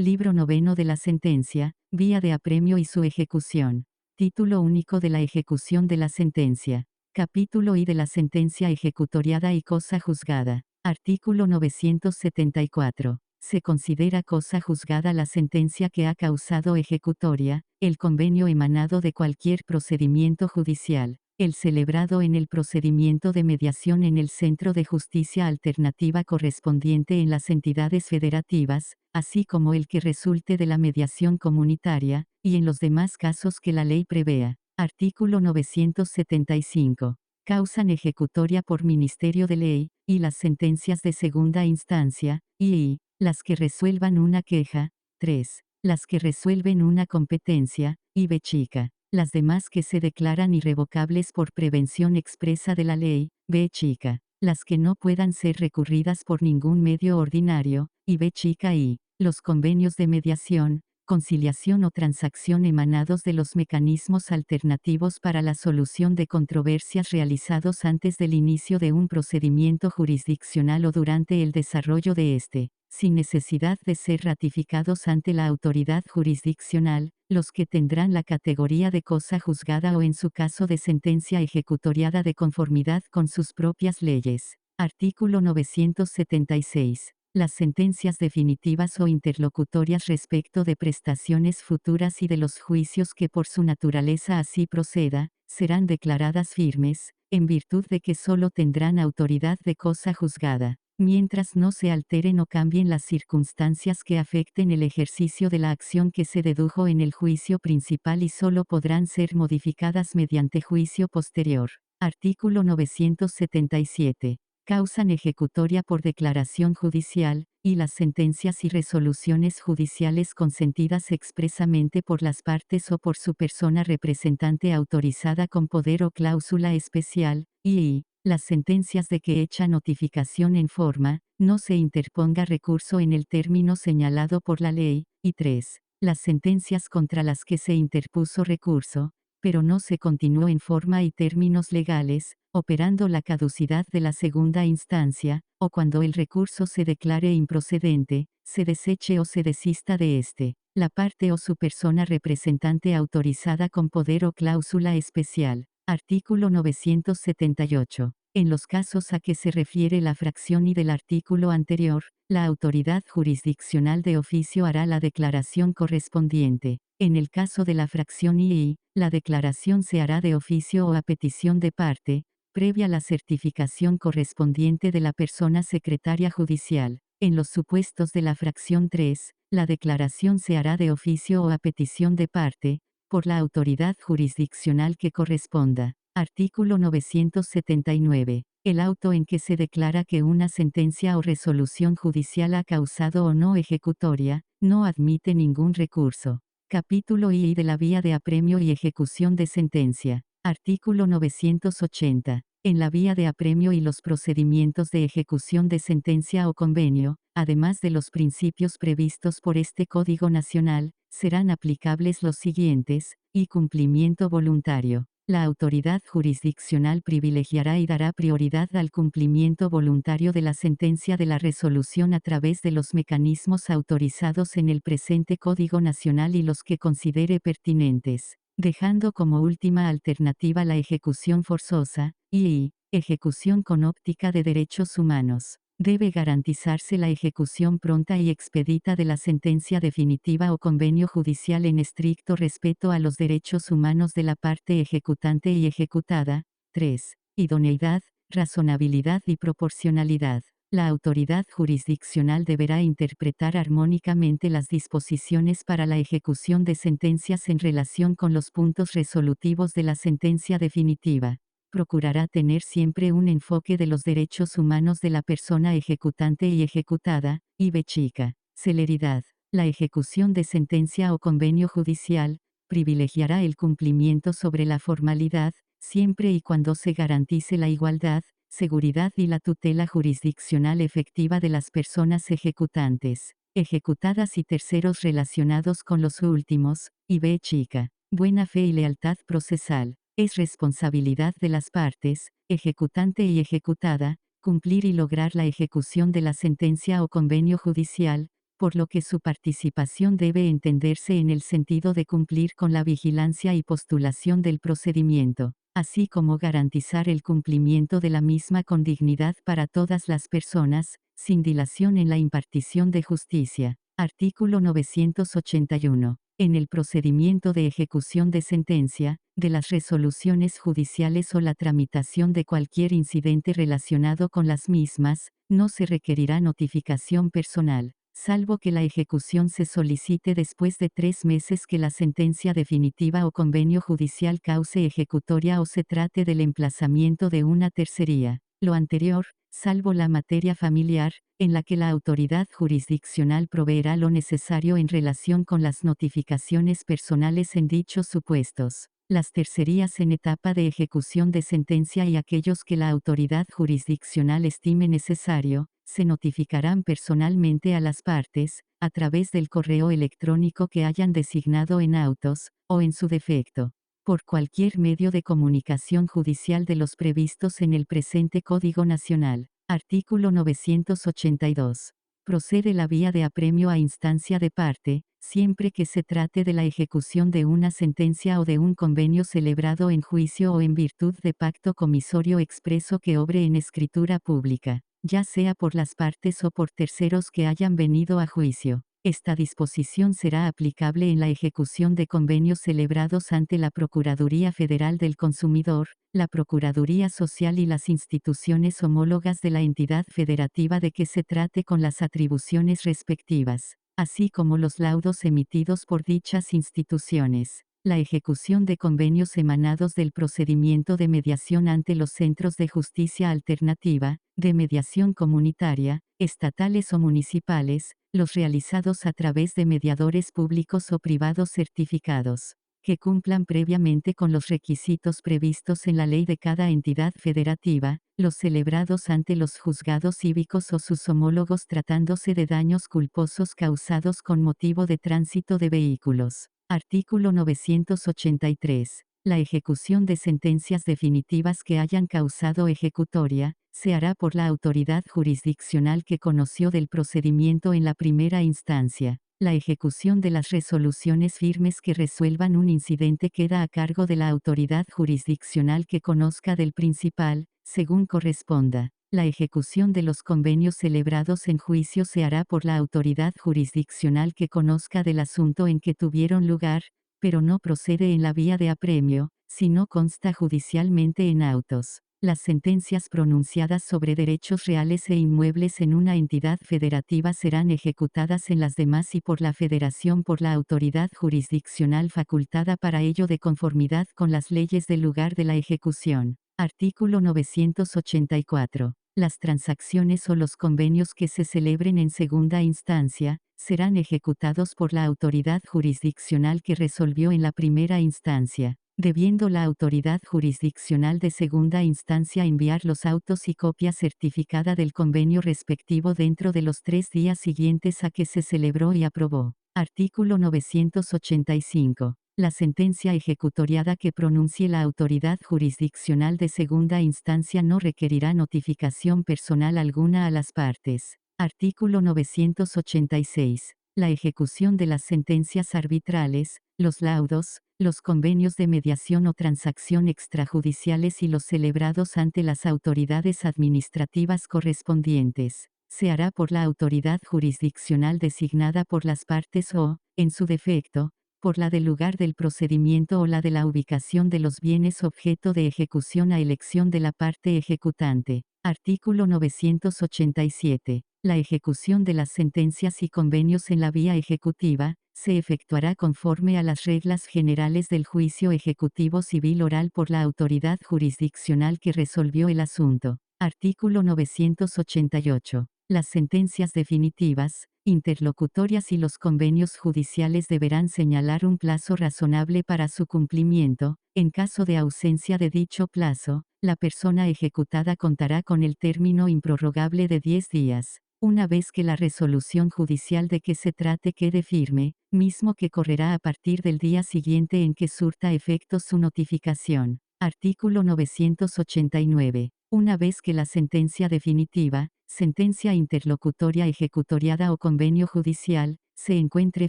Libro noveno de la sentencia, vía de apremio y su ejecución. Título único de la ejecución de la sentencia. Capítulo I de la sentencia ejecutoriada y cosa juzgada. Artículo 974. Se considera cosa juzgada la sentencia que ha causado ejecutoria, el convenio emanado de cualquier procedimiento judicial, el celebrado en el procedimiento de mediación en el Centro de Justicia Alternativa correspondiente en las entidades federativas, así como el que resulte de la mediación comunitaria, y en los demás casos que la ley prevea. Artículo 975. Causan ejecutoria por Ministerio de Ley, y las sentencias de segunda instancia, y las que resuelvan una queja. 3. Las que resuelven una competencia, y b chica. Las demás que se declaran irrevocables por prevención expresa de la ley, b chica. Las que no puedan ser recurridas por ningún medio ordinario, y b chica y los convenios de mediación, conciliación o transacción emanados de los mecanismos alternativos para la solución de controversias realizados antes del inicio de un procedimiento jurisdiccional o durante el desarrollo de este, sin necesidad de ser ratificados ante la autoridad jurisdiccional, los que tendrán la categoría de cosa juzgada o en su caso de sentencia ejecutoriada de conformidad con sus propias leyes. Artículo 976. Las sentencias definitivas o interlocutorias respecto de prestaciones futuras y de los juicios que por su naturaleza así proceda, serán declaradas firmes, en virtud de que sólo tendrán autoridad de cosa juzgada, mientras no se alteren o cambien las circunstancias que afecten el ejercicio de la acción que se dedujo en el juicio principal y sólo podrán ser modificadas mediante juicio posterior. Artículo 977. Causan ejecutoria por declaración judicial, y las sentencias y resoluciones judiciales consentidas expresamente por las partes o por su persona representante autorizada con poder o cláusula especial, y las sentencias de que hecha notificación en forma, no se interponga recurso en el término señalado por la ley, y 3. Las sentencias contra las que se interpuso recurso, pero no se continuó en forma y términos legales, operando la caducidad de la segunda instancia, o cuando el recurso se declare improcedente, se deseche o se desista de éste, la parte o su persona representante autorizada con poder o cláusula especial. Artículo 978. En los casos a que se refiere la fracción y del artículo anterior, la autoridad jurisdiccional de oficio hará la declaración correspondiente. En el caso de la fracción I, la declaración se hará de oficio o a petición de parte, previa la certificación correspondiente de la persona secretaria judicial. En los supuestos de la fracción 3, la declaración se hará de oficio o a petición de parte, por la autoridad jurisdiccional que corresponda. Artículo 979. El auto en que se declara que una sentencia o resolución judicial ha causado o no ejecutoria, no admite ningún recurso. Capítulo I de la vía de apremio y ejecución de sentencia. Artículo 980. En la vía de apremio y los procedimientos de ejecución de sentencia o convenio, además de los principios previstos por este Código Nacional, serán aplicables los siguientes, y cumplimiento voluntario. La autoridad jurisdiccional privilegiará y dará prioridad al cumplimiento voluntario de la sentencia de la resolución a través de los mecanismos autorizados en el presente Código Nacional y los que considere pertinentes, dejando como última alternativa la ejecución forzosa, y ejecución con óptica de derechos humanos. Debe garantizarse la ejecución pronta y expedita de la sentencia definitiva o convenio judicial en estricto respeto a los derechos humanos de la parte ejecutante y ejecutada. 3. Idoneidad, razonabilidad y proporcionalidad. La autoridad jurisdiccional deberá interpretar armónicamente las disposiciones para la ejecución de sentencias en relación con los puntos resolutivos de la sentencia definitiva. Procurará tener siempre un enfoque de los derechos humanos de la persona ejecutante y ejecutada, y b chica. Celeridad. La ejecución de sentencia o convenio judicial, privilegiará el cumplimiento sobre la formalidad, siempre y cuando se garantice la igualdad, seguridad y la tutela jurisdiccional efectiva de las personas ejecutantes, ejecutadas y terceros relacionados con los últimos, y b chica. Buena fe y lealtad procesal. Es responsabilidad de las partes, ejecutante y ejecutada, cumplir y lograr la ejecución de la sentencia o convenio judicial, por lo que su participación debe entenderse en el sentido de cumplir con la vigilancia y postulación del procedimiento, así como garantizar el cumplimiento de la misma con dignidad para todas las personas, sin dilación en la impartición de justicia. Artículo 981. En el procedimiento de ejecución de sentencia, de las resoluciones judiciales o la tramitación de cualquier incidente relacionado con las mismas, no se requerirá notificación personal, salvo que la ejecución se solicite después de 3 meses que la sentencia definitiva o convenio judicial cause ejecutoria o se trate del emplazamiento de una tercería. Lo anterior, salvo la materia familiar, en la que la autoridad jurisdiccional proveerá lo necesario en relación con las notificaciones personales en dichos supuestos. Las tercerías en etapa de ejecución de sentencia y aquellos que la autoridad jurisdiccional estime necesario, se notificarán personalmente a las partes, a través del correo electrónico que hayan designado en autos, o en su defecto, por cualquier medio de comunicación judicial de los previstos en el presente Código Nacional. Artículo 982. Procede la vía de apremio a instancia de parte, siempre que se trate de la ejecución de una sentencia o de un convenio celebrado en juicio o en virtud de pacto comisorio expreso que obre en escritura pública, ya sea por las partes o por terceros que hayan venido a juicio. Esta disposición será aplicable en la ejecución de convenios celebrados ante la Procuraduría Federal del Consumidor, la Procuraduría Social y las instituciones homólogas de la entidad federativa de que se trate con las atribuciones respectivas, así como los laudos emitidos por dichas instituciones. La ejecución de convenios emanados del procedimiento de mediación ante los centros de justicia alternativa, de mediación comunitaria, estatales o municipales, los realizados a través de mediadores públicos o privados certificados, que cumplan previamente con los requisitos previstos en la ley de cada entidad federativa, los celebrados ante los juzgados cívicos o sus homólogos tratándose de daños culposos causados con motivo de tránsito de vehículos. Artículo 983. La ejecución de sentencias definitivas que hayan causado ejecutoria, se hará por la autoridad jurisdiccional que conoció del procedimiento en la primera instancia. La ejecución de las resoluciones firmes que resuelvan un incidente queda a cargo de la autoridad jurisdiccional que conozca del principal, según corresponda. La ejecución de los convenios celebrados en juicio se hará por la autoridad jurisdiccional que conozca del asunto en que tuvieron lugar, pero no procede en la vía de apremio, si no consta judicialmente en autos. Las sentencias pronunciadas sobre derechos reales e inmuebles en una entidad federativa serán ejecutadas en las demás y por la Federación por la autoridad jurisdiccional facultada para ello de conformidad con las leyes del lugar de la ejecución. Artículo 984. Las transacciones o los convenios que se celebren en segunda instancia, serán ejecutados por la autoridad jurisdiccional que resolvió en la primera instancia, debiendo la autoridad jurisdiccional de segunda instancia enviar los autos y copia certificada del convenio respectivo dentro de los 3 días siguientes a que se celebró y aprobó. Artículo 985. La sentencia ejecutoriada que pronuncie la autoridad jurisdiccional de segunda instancia no requerirá notificación personal alguna a las partes. Artículo 986. La ejecución de las sentencias arbitrales, los laudos, los convenios de mediación o transacción extrajudiciales y los celebrados ante las autoridades administrativas correspondientes, se hará por la autoridad jurisdiccional designada por las partes o, en su defecto, por la del lugar del procedimiento o la de la ubicación de los bienes objeto de ejecución a elección de la parte ejecutante. Artículo 987. La ejecución de las sentencias y convenios en la vía ejecutiva, se efectuará conforme a las reglas generales del juicio ejecutivo civil oral por la autoridad jurisdiccional que resolvió el asunto. Artículo 988. Las sentencias definitivas, interlocutorias y los convenios judiciales deberán señalar un plazo razonable para su cumplimiento. En caso de ausencia de dicho plazo, la persona ejecutada contará con el término improrrogable de 10 días. Una vez que la resolución judicial de que se trate quede firme, mismo que correrá a partir del día siguiente en que surta efecto su notificación. Artículo 989. Una vez que la sentencia definitiva, sentencia interlocutoria ejecutoriada o convenio judicial, se encuentre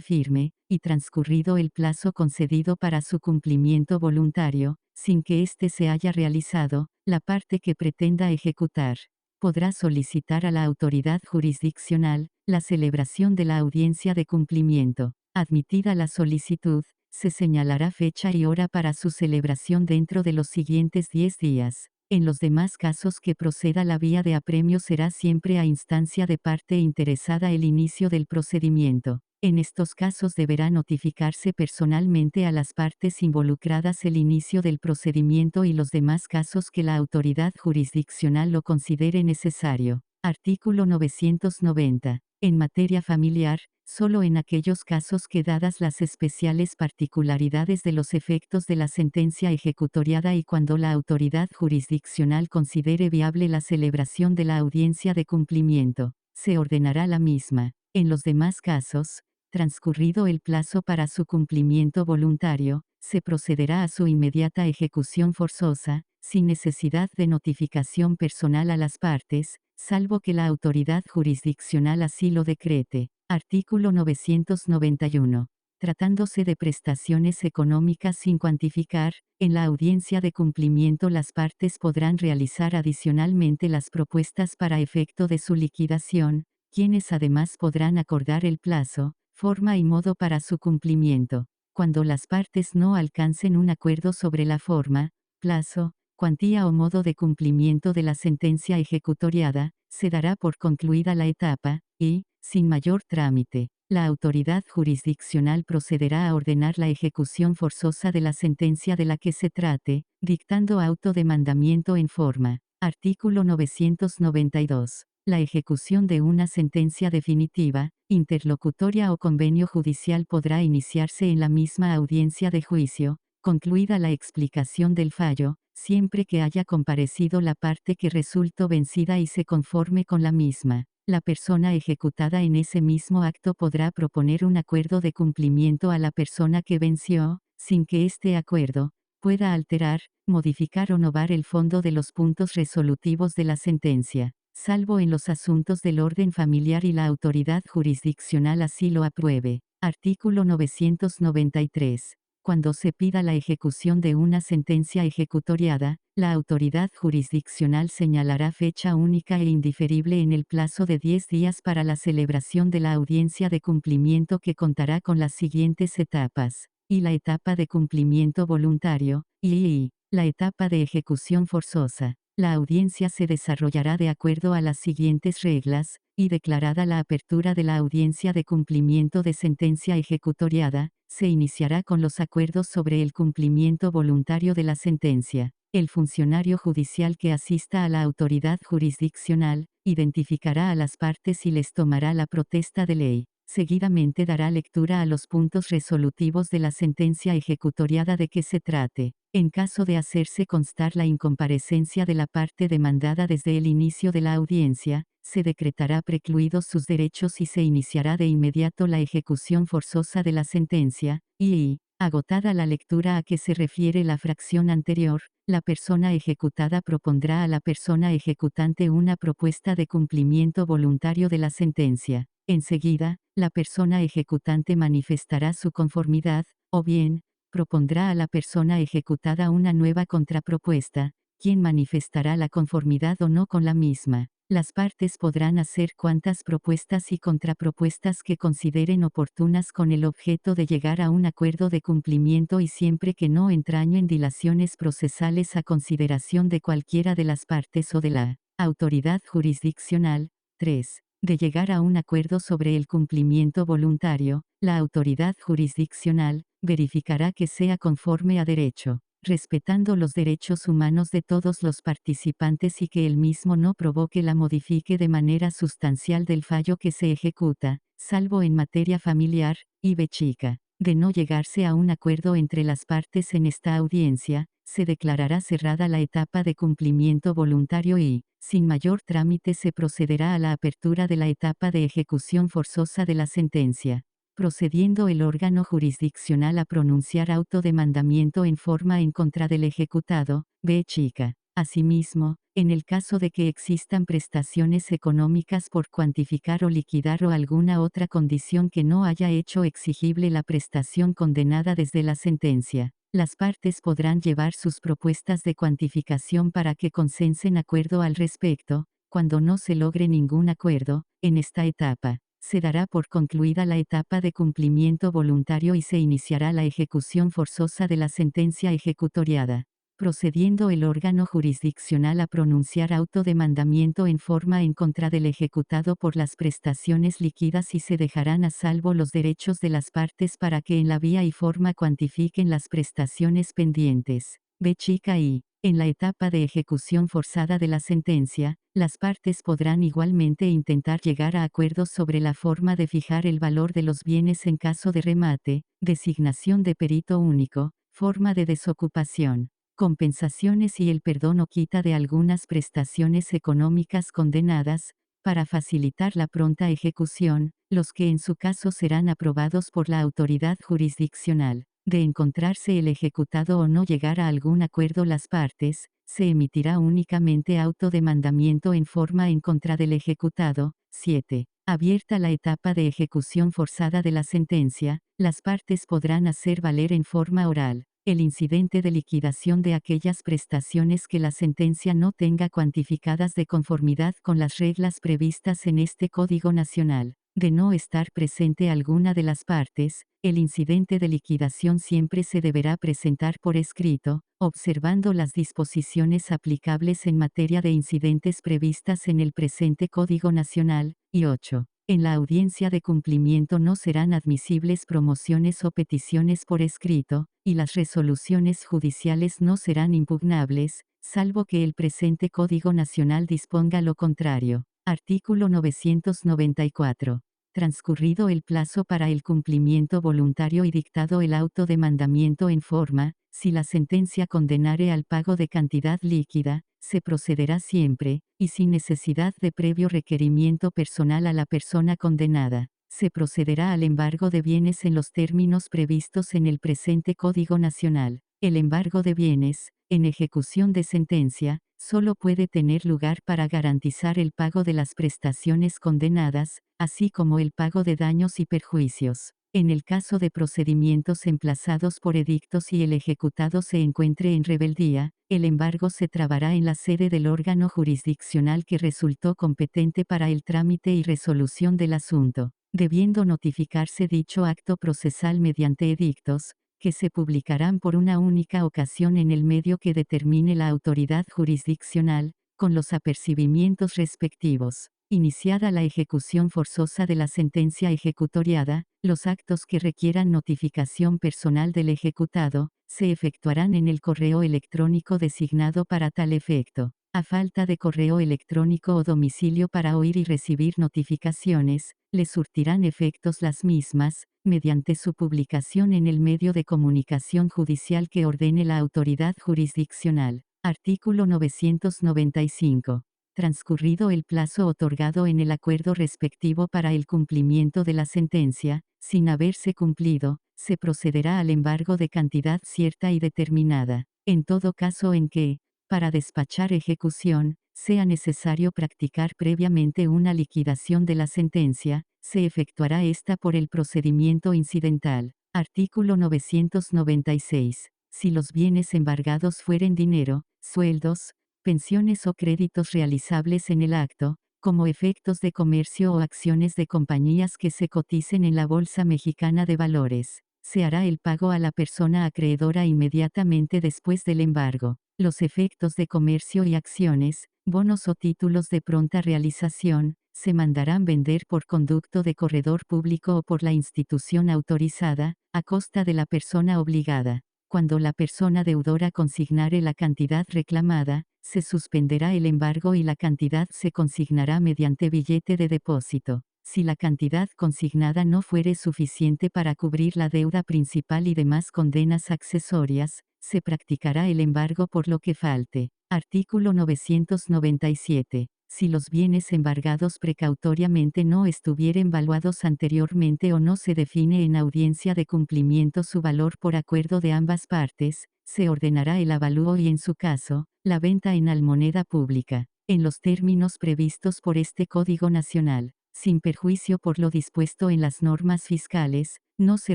firme, y transcurrido el plazo concedido para su cumplimiento voluntario, sin que éste se haya realizado, la parte que pretenda ejecutar podrá solicitar a la autoridad jurisdiccional la celebración de la audiencia de cumplimiento. Admitida la solicitud, se señalará fecha y hora para su celebración dentro de los siguientes 10 días. En los demás casos que proceda la vía de apremio será siempre a instancia de parte interesada el inicio del procedimiento. En estos casos deberá notificarse personalmente a las partes involucradas el inicio del procedimiento y los demás casos que la autoridad jurisdiccional lo considere necesario. Artículo 990. En materia familiar, solo en aquellos casos que dadas las especiales particularidades de los efectos de la sentencia ejecutoriada y cuando la autoridad jurisdiccional considere viable la celebración de la audiencia de cumplimiento, se ordenará la misma. En los demás casos, transcurrido el plazo para su cumplimiento voluntario, se procederá a su inmediata ejecución forzosa, sin necesidad de notificación personal a las partes, salvo que la autoridad jurisdiccional así lo decrete. Artículo 991. Tratándose de prestaciones económicas sin cuantificar, en la audiencia de cumplimiento las partes podrán realizar adicionalmente las propuestas para efecto de su liquidación, quienes además podrán acordar el plazo, forma y modo para su cumplimiento. Cuando las partes no alcancen un acuerdo sobre la forma, plazo, cuantía o modo de cumplimiento de la sentencia ejecutoriada, se dará por concluida la etapa, y, sin mayor trámite, la autoridad jurisdiccional procederá a ordenar la ejecución forzosa de la sentencia de la que se trate, dictando auto de mandamiento en forma. Artículo 992. La ejecución de una sentencia definitiva, interlocutoria o convenio judicial podrá iniciarse en la misma audiencia de juicio, concluida la explicación del fallo, siempre que haya comparecido la parte que resultó vencida y se conforme con la misma. La persona ejecutada en ese mismo acto podrá proponer un acuerdo de cumplimiento a la persona que venció, sin que este acuerdo pueda alterar, modificar o novar el fondo de los puntos resolutivos de la sentencia, salvo en los asuntos del orden familiar y la autoridad jurisdiccional así lo apruebe. Artículo 993. Cuando se pida la ejecución de una sentencia ejecutoriada, la autoridad jurisdiccional señalará fecha única e indiferible en el plazo de 10 días para la celebración de la audiencia de cumplimiento que contará con las siguientes etapas, y la etapa de cumplimiento voluntario, y la etapa de ejecución forzosa. La audiencia se desarrollará de acuerdo a las siguientes reglas, y declarada la apertura de la audiencia de cumplimiento de sentencia ejecutoriada, se iniciará con los acuerdos sobre el cumplimiento voluntario de la sentencia. El funcionario judicial que asista a la autoridad jurisdiccional, identificará a las partes y les tomará la protesta de ley. Seguidamente dará lectura a los puntos resolutivos de la sentencia ejecutoriada de que se trate. En caso de hacerse constar la incomparecencia de la parte demandada desde el inicio de la audiencia, se decretará precluidos sus derechos y se iniciará de inmediato la ejecución forzosa de la sentencia, y, agotada la lectura a que se refiere la fracción anterior, la persona ejecutada propondrá a la persona ejecutante una propuesta de cumplimiento voluntario de la sentencia. Enseguida, la persona ejecutante manifestará su conformidad, o bien, propondrá a la persona ejecutada una nueva contrapropuesta, quien manifestará la conformidad o no con la misma. Las partes podrán hacer cuantas propuestas y contrapropuestas que consideren oportunas con el objeto de llegar a un acuerdo de cumplimiento y siempre que no entrañen dilaciones procesales a consideración de cualquiera de las partes o de la autoridad jurisdiccional. 3. De llegar a un acuerdo sobre el cumplimiento voluntario, la autoridad jurisdiccional verificará que sea conforme a derecho, respetando los derechos humanos de todos los participantes y que el mismo no provoque la modifique de manera sustancial del fallo que se ejecuta, salvo en materia familiar, y b chica. De no llegarse a un acuerdo entre las partes en esta audiencia, se declarará cerrada la etapa de cumplimiento voluntario y, sin mayor trámite, se procederá a la apertura de la etapa de ejecución forzosa de la sentencia, procediendo el órgano jurisdiccional a pronunciar auto de mandamiento en forma en contra del ejecutado, b chica. Asimismo, en el caso de que existan prestaciones económicas por cuantificar o liquidar o alguna otra condición que no haya hecho exigible la prestación condenada desde la sentencia, las partes podrán llevar sus propuestas de cuantificación para que consensen acuerdo al respecto. Cuando no se logre ningún acuerdo, en esta etapa, se dará por concluida la etapa de cumplimiento voluntario y se iniciará la ejecución forzosa de la sentencia ejecutoriada, procediendo el órgano jurisdiccional a pronunciar auto de mandamiento en forma en contra del ejecutado por las prestaciones líquidas y se dejarán a salvo los derechos de las partes para que en la vía y forma cuantifiquen las prestaciones pendientes. B chica I. En la etapa de ejecución forzada de la sentencia, las partes podrán igualmente intentar llegar a acuerdos sobre la forma de fijar el valor de los bienes en caso de remate, designación de perito único, forma de desocupación, compensaciones y el perdón o quita de algunas prestaciones económicas condenadas, para facilitar la pronta ejecución, los que en su caso serán aprobados por la autoridad jurisdiccional. De encontrarse el ejecutado o no llegar a algún acuerdo las partes, se emitirá únicamente auto de mandamiento en forma en contra del ejecutado. 7. Abierta la etapa de ejecución forzada de la sentencia, las partes podrán hacer valer en forma oral el incidente de liquidación de aquellas prestaciones que la sentencia no tenga cuantificadas de conformidad con las reglas previstas en este Código Nacional. De no estar presente alguna de las partes, el incidente de liquidación siempre se deberá presentar por escrito, observando las disposiciones aplicables en materia de incidentes previstas en el presente Código Nacional. Y 8. En la audiencia de cumplimiento no serán admisibles promociones o peticiones por escrito, y las resoluciones judiciales no serán impugnables, salvo que el presente Código Nacional disponga lo contrario. Artículo 994. Transcurrido el plazo para el cumplimiento voluntario y dictado el auto de mandamiento en forma, si la sentencia condenare al pago de cantidad líquida, se procederá siempre, y sin necesidad de previo requerimiento personal a la persona condenada, se procederá al embargo de bienes en los términos previstos en el presente Código Nacional. El embargo de bienes, en ejecución de sentencia, solo puede tener lugar para garantizar el pago de las prestaciones condenadas, así como el pago de daños y perjuicios. En el caso de procedimientos emplazados por edictos y el ejecutado se encuentre en rebeldía, el embargo se trabará en la sede del órgano jurisdiccional que resultó competente para el trámite y resolución del asunto, debiendo notificarse dicho acto procesal mediante edictos, que se publicarán por una única ocasión en el medio que determine la autoridad jurisdiccional, con los apercibimientos respectivos. Iniciada la ejecución forzosa de la sentencia ejecutoriada, los actos que requieran notificación personal del ejecutado, se efectuarán en el correo electrónico designado para tal efecto. A falta de correo electrónico o domicilio para oír y recibir notificaciones, le surtirán efectos las mismas, mediante su publicación en el medio de comunicación judicial que ordene la autoridad jurisdiccional. Artículo 995. Transcurrido el plazo otorgado en el acuerdo respectivo para el cumplimiento de la sentencia, sin haberse cumplido, se procederá al embargo de cantidad cierta y determinada. En todo caso en que, para despachar ejecución, sea necesario practicar previamente una liquidación de la sentencia, se efectuará esta por el procedimiento incidental. Artículo 996. Si los bienes embargados fueren dinero, sueldos, pensiones o créditos realizables en el acto, como efectos de comercio o acciones de compañías que se coticen en la Bolsa Mexicana de Valores, se hará el pago a la persona acreedora inmediatamente después del embargo. Los efectos de comercio y acciones, bonos o títulos de pronta realización, se mandarán vender por conducto de corredor público o por la institución autorizada, a costa de la persona obligada. Cuando la persona deudora consignare la cantidad reclamada, se suspenderá el embargo y la cantidad se consignará mediante billete de depósito. Si la cantidad consignada no fuere suficiente para cubrir la deuda principal y demás condenas accesorias, se practicará el embargo por lo que falte. Artículo 997. Si los bienes embargados precautoriamente no estuvieren valuados anteriormente o no se define en audiencia de cumplimiento su valor por acuerdo de ambas partes, se ordenará el avalúo y en su caso, la venta en almoneda pública, en los términos previstos por este Código Nacional. Sin perjuicio por lo dispuesto en las normas fiscales, no se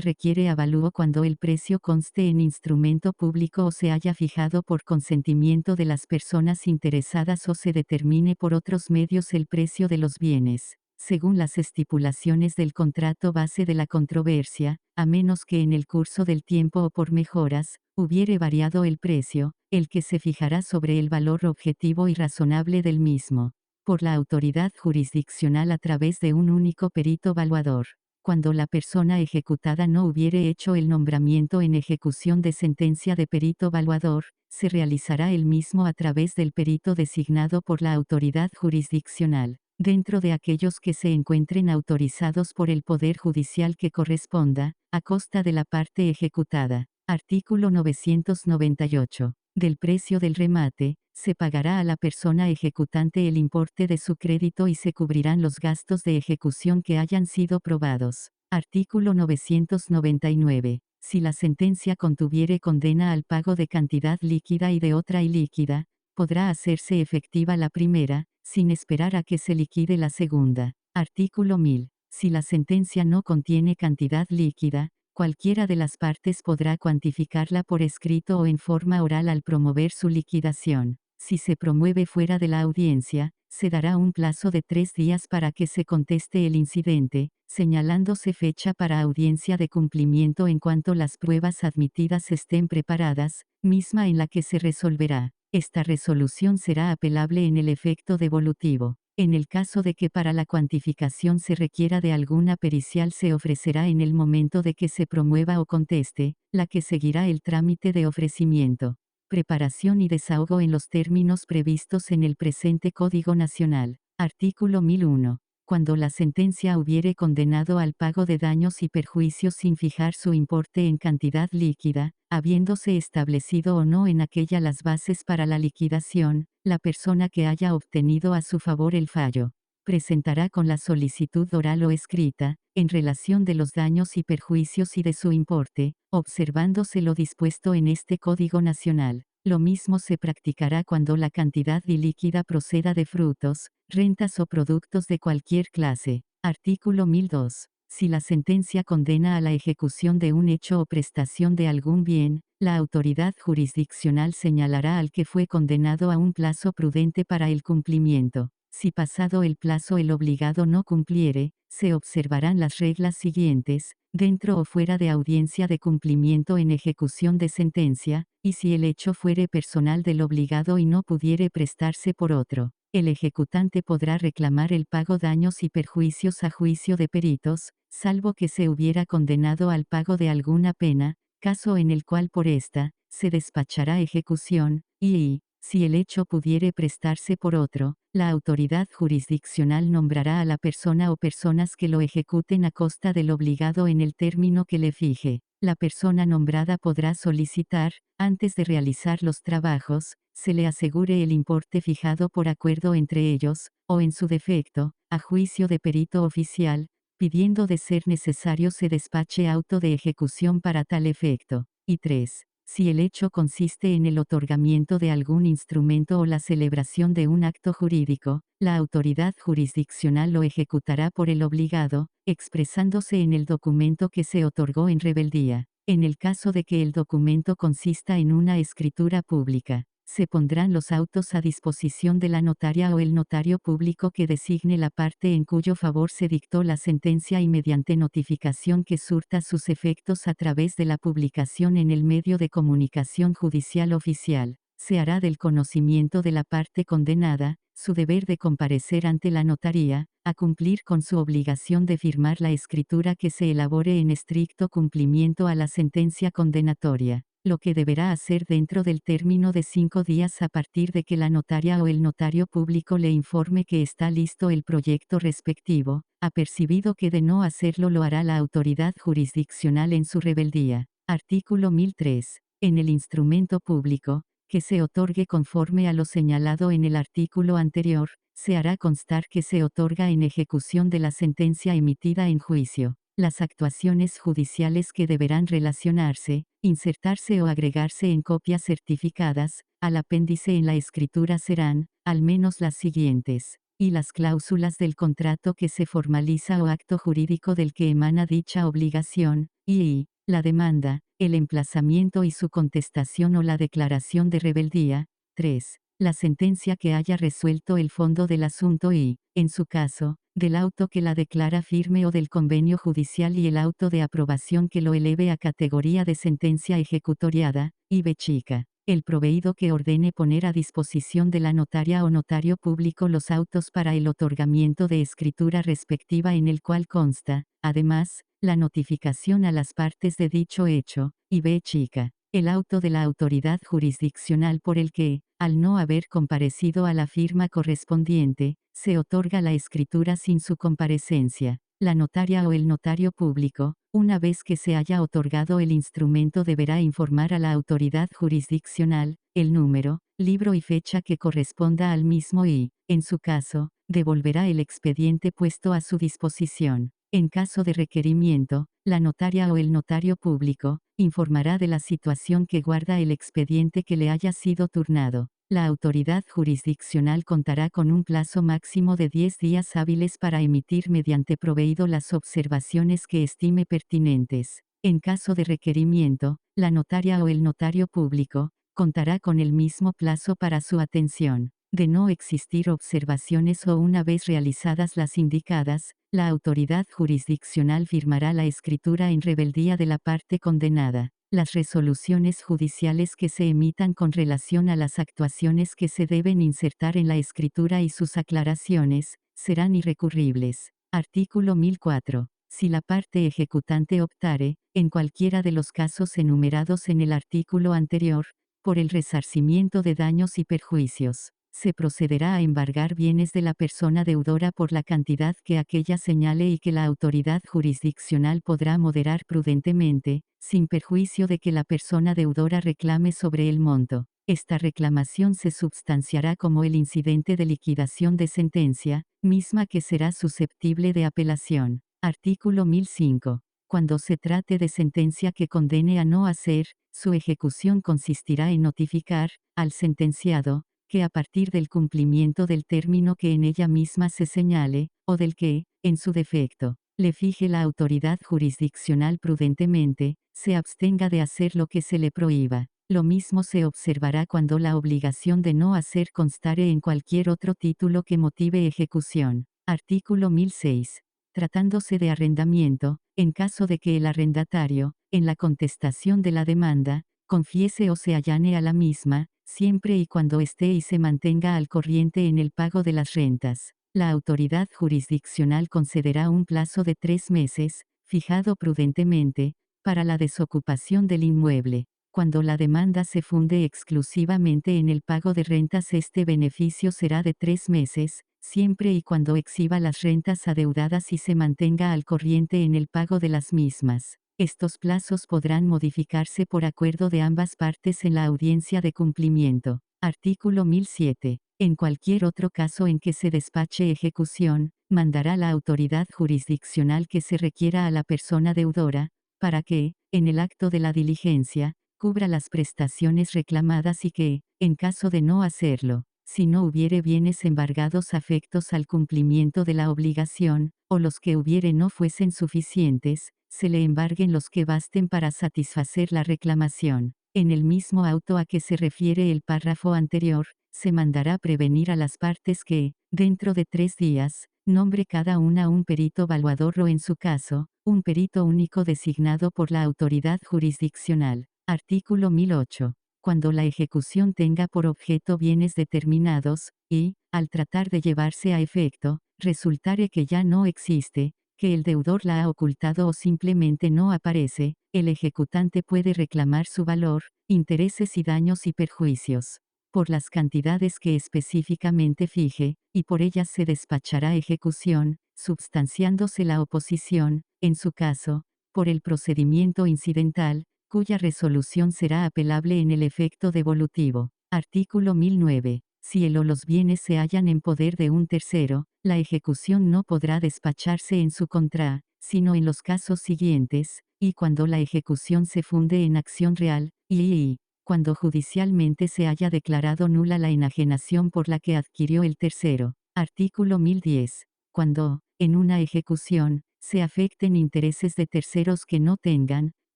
requiere avalúo cuando el precio conste en instrumento público o se haya fijado por consentimiento de las personas interesadas o se determine por otros medios el precio de los bienes, según las estipulaciones del contrato base de la controversia, a menos que en el curso del tiempo o por mejoras, hubiere variado el precio, el que se fijará sobre el valor objetivo y razonable del mismo por la autoridad jurisdiccional a través de un único perito valuador. Cuando la persona ejecutada no hubiere hecho el nombramiento en ejecución de sentencia de perito valuador, se realizará el mismo a través del perito designado por la autoridad jurisdiccional, dentro de aquellos que se encuentren autorizados por el Poder Judicial que corresponda, a costa de la parte ejecutada. Artículo 998. Del precio del remate, se pagará a la persona ejecutante el importe de su crédito y se cubrirán los gastos de ejecución que hayan sido probados. Artículo 999. Si la sentencia contuviere condena al pago de cantidad líquida y de otra ilíquida, podrá hacerse efectiva la primera, sin esperar a que se liquide la segunda. Artículo 1000. Si la sentencia no contiene cantidad líquida, cualquiera de las partes podrá cuantificarla por escrito o en forma oral al promover su liquidación. Si se promueve fuera de la audiencia, se dará un plazo de 3 días para que se conteste el incidente, señalándose fecha para audiencia de cumplimiento en cuanto las pruebas admitidas estén preparadas, misma en la que se resolverá. Esta resolución será apelable en el efecto devolutivo. En el caso de que para la cuantificación se requiera de alguna pericial se ofrecerá en el momento de que se promueva o conteste, la que seguirá el trámite de ofrecimiento, preparación y desahogo en los términos previstos en el presente Código Nacional. Artículo 1001. Cuando la sentencia hubiere condenado al pago de daños y perjuicios sin fijar su importe en cantidad líquida, habiéndose establecido o no en aquella las bases para la liquidación, la persona que haya obtenido a su favor el fallo, presentará con la solicitud oral o escrita, en relación de los daños y perjuicios y de su importe, observándose lo dispuesto en este Código Nacional. Lo mismo se practicará cuando la cantidad ilíquida proceda de frutos, rentas o productos de cualquier clase. Artículo 1002. Si la sentencia condena a la ejecución de un hecho o prestación de algún bien, la autoridad jurisdiccional señalará al que fue condenado a un plazo prudente para el cumplimiento. Si pasado el plazo el obligado no cumpliere, se observarán las reglas siguientes, dentro o fuera de audiencia de cumplimiento en ejecución de sentencia, y si el hecho fuere personal del obligado y no pudiere prestarse por otro, el ejecutante podrá reclamar el pago daños y perjuicios a juicio de peritos, salvo que se hubiera condenado al pago de alguna pena, caso en el cual por esta, se despachará ejecución, y, si el hecho pudiere prestarse por otro, la autoridad jurisdiccional nombrará a la persona o personas que lo ejecuten a costa del obligado en el término que le fije. La persona nombrada podrá solicitar, antes de realizar los trabajos, se le asegure el importe fijado por acuerdo entre ellos, o en su defecto, a juicio de perito oficial, pidiendo de ser necesario se despache auto de ejecución para tal efecto. Y 3. Si el hecho consiste en el otorgamiento de algún instrumento o la celebración de un acto jurídico, la autoridad jurisdiccional lo ejecutará por el obligado, expresándose en el documento que se otorgó en rebeldía. En el caso de que el documento consista en una escritura pública, se pondrán los autos a disposición de la notaria o el notario público que designe la parte en cuyo favor se dictó la sentencia y mediante notificación que surta sus efectos a través de la publicación en el medio de comunicación judicial oficial, se hará del conocimiento de la parte condenada, su deber de comparecer ante la notaría, a cumplir con su obligación de firmar la escritura que se elabore en estricto cumplimiento a la sentencia condenatoria, lo que deberá hacer dentro del término de 5 días a partir de que la notaria o el notario público le informe que está listo el proyecto respectivo, apercibido que de no hacerlo lo hará la autoridad jurisdiccional en su rebeldía. Artículo 1003. En el instrumento público, que se otorgue conforme a lo señalado en el artículo anterior, se hará constar que se otorga en ejecución de la sentencia emitida en juicio. Las actuaciones judiciales que deberán relacionarse, insertarse o agregarse en copias certificadas, al apéndice en la escritura serán, al menos las siguientes, y las cláusulas del contrato que se formaliza o acto jurídico del que emana dicha obligación, y la demanda, el emplazamiento y su contestación o la declaración de rebeldía. 3. La sentencia que haya resuelto el fondo del asunto y, en su caso, del auto que la declara firme o del convenio judicial y el auto de aprobación que lo eleve a categoría de sentencia ejecutoriada, y b chica. El proveído que ordene poner a disposición de la notaria o notario público los autos para el otorgamiento de escritura respectiva en el cual consta, además, la notificación a las partes de dicho hecho, y b chica. El auto de la autoridad jurisdiccional por el que, al no haber comparecido a la firma correspondiente, se otorga la escritura sin su comparecencia. La notaria o el notario público, una vez que se haya otorgado el instrumento, deberá informar a la autoridad jurisdiccional, el número, libro y fecha que corresponda al mismo y, en su caso, devolverá el expediente puesto a su disposición. En caso de requerimiento, la notaria o el notario público, informará de la situación que guarda el expediente que le haya sido turnado. La autoridad jurisdiccional contará con un plazo máximo de 10 días hábiles para emitir mediante proveído las observaciones que estime pertinentes. En caso de requerimiento, la notaria o el notario público, contará con el mismo plazo para su atención. De no existir observaciones o una vez realizadas las indicadas, la autoridad jurisdiccional firmará la escritura en rebeldía de la parte condenada. Las resoluciones judiciales que se emitan con relación a las actuaciones que se deben insertar en la escritura y sus aclaraciones, serán irrecurribles. Artículo 1004. Si la parte ejecutante optare, en cualquiera de los casos enumerados en el artículo anterior, por el resarcimiento de daños y perjuicios, se procederá a embargar bienes de la persona deudora por la cantidad que aquella señale y que la autoridad jurisdiccional podrá moderar prudentemente, sin perjuicio de que la persona deudora reclame sobre el monto. Esta reclamación se substanciará como el incidente de liquidación de sentencia, misma que será susceptible de apelación. Artículo 1005. Cuando se trate de sentencia que condene a no hacer, su ejecución consistirá en notificar, al sentenciado, que a partir del cumplimiento del término que en ella misma se señale, o del que, en su defecto, le fije la autoridad jurisdiccional prudentemente, se abstenga de hacer lo que se le prohíba. Lo mismo se observará cuando la obligación de no hacer constare en cualquier otro título que motive ejecución. Artículo 1006. Tratándose de arrendamiento, en caso de que el arrendatario, en la contestación de la demanda, confiese o se allane a la misma, siempre y cuando esté y se mantenga al corriente en el pago de las rentas, la autoridad jurisdiccional concederá un plazo de 3 meses, fijado prudentemente, para la desocupación del inmueble. Cuando la demanda se funde exclusivamente en el pago de rentas, este beneficio será de 3 meses, siempre y cuando exhiba las rentas adeudadas y se mantenga al corriente en el pago de las mismas. Estos plazos podrán modificarse por acuerdo de ambas partes en la audiencia de cumplimiento. Artículo 1007. En cualquier otro caso en que se despache ejecución, mandará la autoridad jurisdiccional que se requiera a la persona deudora, para que, en el acto de la diligencia, cubra las prestaciones reclamadas y que, en caso de no hacerlo, si no hubiere bienes embargados afectos al cumplimiento de la obligación, o los que hubiere no fuesen suficientes, se le embarguen los que basten para satisfacer la reclamación. En el mismo auto a que se refiere el párrafo anterior, se mandará prevenir a las partes que, dentro de 3 días, nombre cada una un perito valuador o en su caso, un perito único designado por la autoridad jurisdiccional. Artículo 1008. Cuando la ejecución tenga por objeto bienes determinados, y, al tratar de llevarse a efecto, resultare que ya no existe, que el deudor la ha ocultado o simplemente no aparece, el ejecutante puede reclamar su valor, intereses y daños y perjuicios, por las cantidades que específicamente fije, y por ellas se despachará ejecución, substanciándose la oposición, en su caso, por el procedimiento incidental, cuya resolución será apelable en el efecto devolutivo. Artículo 1009. Si el o los bienes se hallan en poder de un tercero, la ejecución no podrá despacharse en su contra, sino en los casos siguientes, y cuando la ejecución se funde en acción real, y cuando judicialmente se haya declarado nula la enajenación por la que adquirió el tercero. Artículo 1010. Cuando, en una ejecución, se afecten intereses de terceros que no tengan,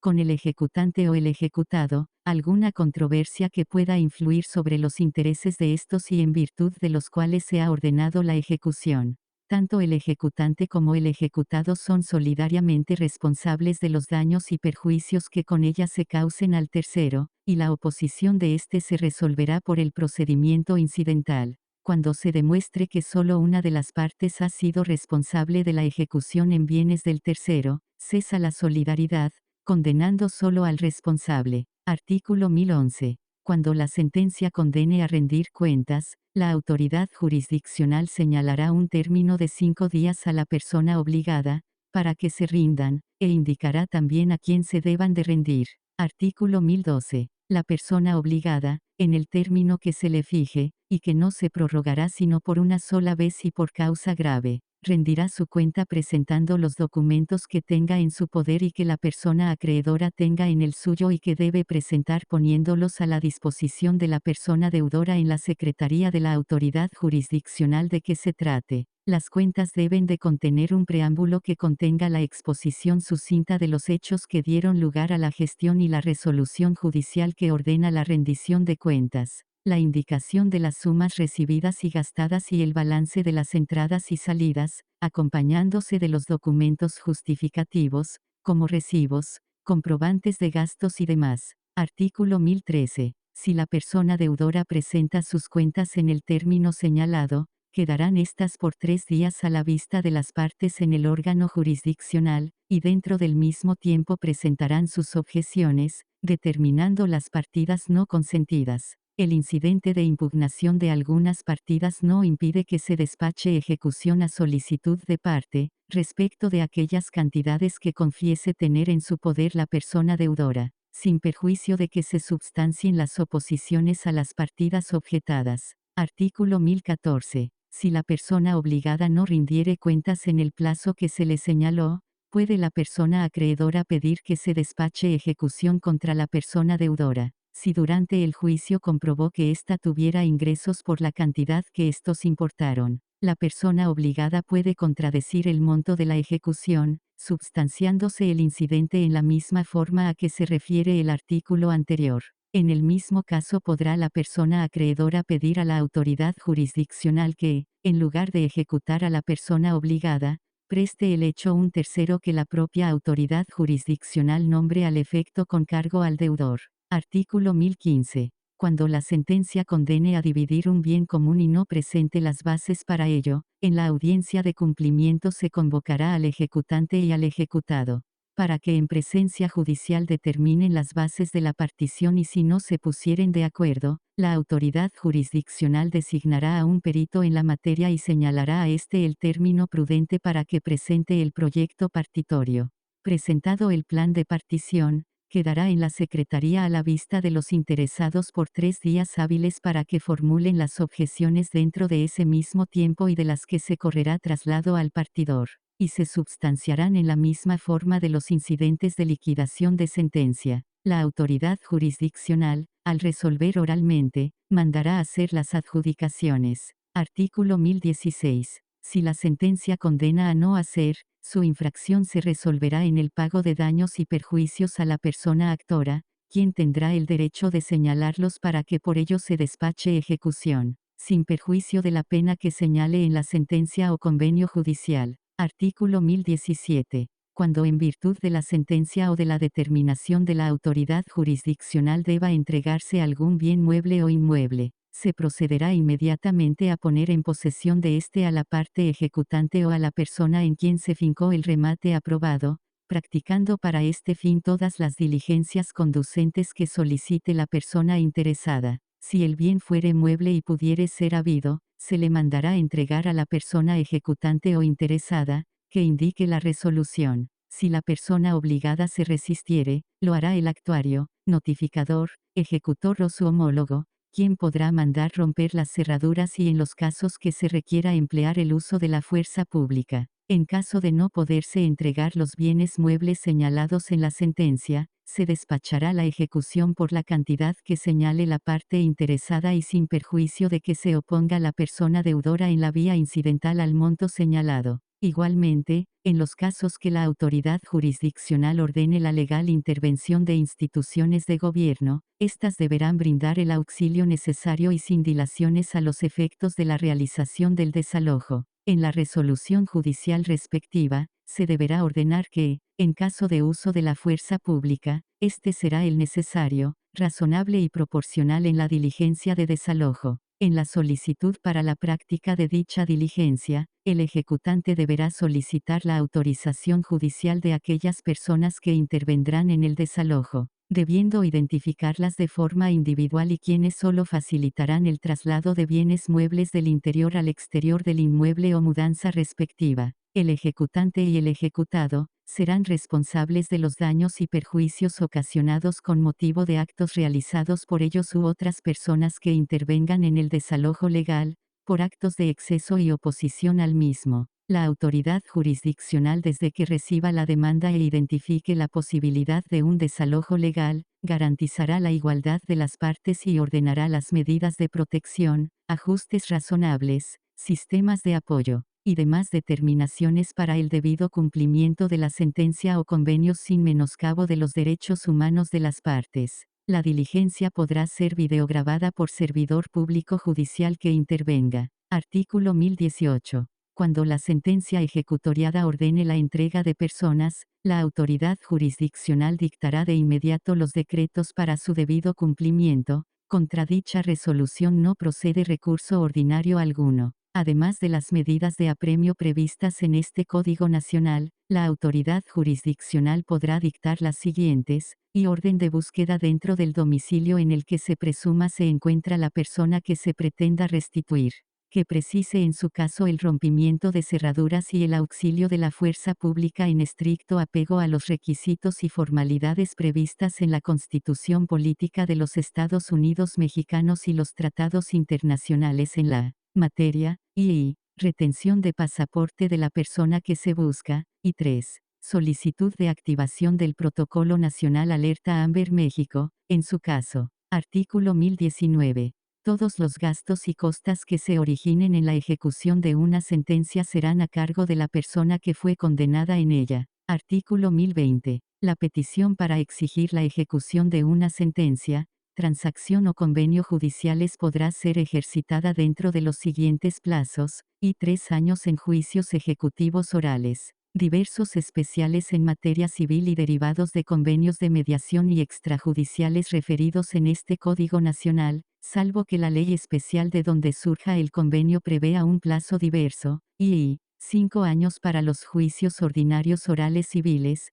con el ejecutante o el ejecutado, alguna controversia que pueda influir sobre los intereses de estos y en virtud de los cuales se ha ordenado la ejecución. Tanto el ejecutante como el ejecutado son solidariamente responsables de los daños y perjuicios que con ella se causen al tercero, y la oposición de éste se resolverá por el procedimiento incidental. Cuando se demuestre que solo una de las partes ha sido responsable de la ejecución en bienes del tercero, cesa la solidaridad, condenando solo al responsable. Artículo 1011. Cuando la sentencia condene a rendir cuentas, la autoridad jurisdiccional señalará un término de 5 días a la persona obligada, para que se rindan, e indicará también a quién se deban de rendir. Artículo 1012. La persona obligada, en el término que se le fije, y que no se prorrogará sino por una sola vez y por causa grave, rendirá su cuenta presentando los documentos que tenga en su poder y que la persona acreedora tenga en el suyo y que debe presentar poniéndolos a la disposición de la persona deudora en la Secretaría de la autoridad jurisdiccional de que se trate. Las cuentas deben de contener un preámbulo que contenga la exposición sucinta de los hechos que dieron lugar a la gestión y la resolución judicial que ordena la rendición de cuentas, la indicación de las sumas recibidas y gastadas y el balance de las entradas y salidas, acompañándose de los documentos justificativos, como recibos, comprobantes de gastos y demás. Artículo 1013. Si la persona deudora presenta sus cuentas en el término señalado, quedarán estas por 3 días a la vista de las partes en el órgano jurisdiccional, y dentro del mismo tiempo presentarán sus objeciones, determinando las partidas no consentidas. El incidente de impugnación de algunas partidas no impide que se despache ejecución a solicitud de parte, respecto de aquellas cantidades que confiese tener en su poder la persona deudora, sin perjuicio de que se substancien las oposiciones a las partidas objetadas. Artículo 1014. Si la persona obligada no rindiere cuentas en el plazo que se le señaló, puede la persona acreedora pedir que se despache ejecución contra la persona deudora, si durante el juicio comprobó que ésta tuviera ingresos por la cantidad que estos importaron. La persona obligada puede contradecir el monto de la ejecución, substanciándose el incidente en la misma forma a que se refiere el artículo anterior. En el mismo caso podrá la persona acreedora pedir a la autoridad jurisdiccional que, en lugar de ejecutar a la persona obligada, preste el hecho un tercero que la propia autoridad jurisdiccional nombre al efecto con cargo al deudor. Artículo 1015. Cuando la sentencia condene a dividir un bien común y no presente las bases para ello, en la audiencia de cumplimiento se convocará al ejecutante y al ejecutado, para que en presencia judicial determinen las bases de la partición y si no se pusieren de acuerdo, la autoridad jurisdiccional designará a un perito en la materia y señalará a éste el término prudente para que presente el proyecto partitorio. Presentado el plan de partición, quedará en la Secretaría a la vista de los interesados por 3 días hábiles para que formulen las objeciones dentro de ese mismo tiempo y de las que se correrá traslado al partidor, y se substanciarán en la misma forma de los incidentes de liquidación de sentencia. La autoridad jurisdiccional, al resolver oralmente, mandará hacer las adjudicaciones. Artículo 1016. Si la sentencia condena a no hacer, su infracción se resolverá en el pago de daños y perjuicios a la persona actora, quien tendrá el derecho de señalarlos para que por ello se despache ejecución, sin perjuicio de la pena que señale en la sentencia o convenio judicial. Artículo 1017. Cuando en virtud de la sentencia o de la determinación de la autoridad jurisdiccional deba entregarse algún bien mueble o inmueble, se procederá inmediatamente a poner en posesión de éste a la parte ejecutante o a la persona en quien se fincó el remate aprobado, practicando para este fin todas las diligencias conducentes que solicite la persona interesada. Si el bien fuere mueble y pudiere ser habido, se le mandará entregar a la persona ejecutante o interesada, que indique la resolución. Si la persona obligada se resistiere, lo hará el actuario, notificador, ejecutor o su homólogo, ¿Quién podrá mandar romper las cerraduras y en los casos que se requiera emplear el uso de la fuerza pública? En caso de no poderse entregar los bienes muebles señalados en la sentencia, se despachará la ejecución por la cantidad que señale la parte interesada y sin perjuicio de que se oponga la persona deudora en la vía incidental al monto señalado. Igualmente, en los casos que la autoridad jurisdiccional ordene la legal intervención de instituciones de gobierno, éstas deberán brindar el auxilio necesario y sin dilaciones a los efectos de la realización del desalojo. En la resolución judicial respectiva, se deberá ordenar que, en caso de uso de la fuerza pública, este será el necesario, razonable y proporcional en la diligencia de desalojo. En la solicitud para la práctica de dicha diligencia, el ejecutante deberá solicitar la autorización judicial de aquellas personas que intervendrán en el desalojo, debiendo identificarlas de forma individual y quienes solo facilitarán el traslado de bienes muebles del interior al exterior del inmueble o mudanza respectiva. El ejecutante y el ejecutado serán responsables de los daños y perjuicios ocasionados con motivo de actos realizados por ellos u otras personas que intervengan en el desalojo legal, por actos de exceso y oposición al mismo. La autoridad jurisdiccional, desde que reciba la demanda e identifique la posibilidad de un desalojo legal, garantizará la igualdad de las partes y ordenará las medidas de protección, ajustes razonables, sistemas de apoyo y demás determinaciones para el debido cumplimiento de la sentencia o convenios sin menoscabo de los derechos humanos de las partes. La diligencia podrá ser videograbada por servidor público judicial que intervenga. Artículo 1018. Cuando la sentencia ejecutoriada ordene la entrega de personas, la autoridad jurisdiccional dictará de inmediato los decretos para su debido cumplimiento. Contra dicha resolución no procede recurso ordinario alguno. Además de las medidas de apremio previstas en este Código Nacional, la autoridad jurisdiccional podrá dictar las siguientes: y orden de búsqueda dentro del domicilio en el que se presuma se encuentra la persona que se pretenda restituir, que precise en su caso el rompimiento de cerraduras y el auxilio de la fuerza pública en estricto apego a los requisitos y formalidades previstas en la Constitución Política de los Estados Unidos Mexicanos y los tratados internacionales en la materia, y retención de pasaporte de la persona que se busca, y 3. Solicitud de activación del Protocolo Nacional Alerta Amber México, en su caso. Artículo 1019. Todos los gastos y costas que se originen en la ejecución de una sentencia serán a cargo de la persona que fue condenada en ella. Artículo 1020. La petición para exigir la ejecución de una sentencia, transacción o convenio judiciales podrá ser ejercitada dentro de los siguientes plazos, y 3 años en juicios ejecutivos orales, diversos especiales en materia civil y derivados de convenios de mediación y extrajudiciales referidos en este Código Nacional, salvo que la ley especial de donde surja el convenio prevea un plazo diverso, y 5 años para los juicios ordinarios orales civiles,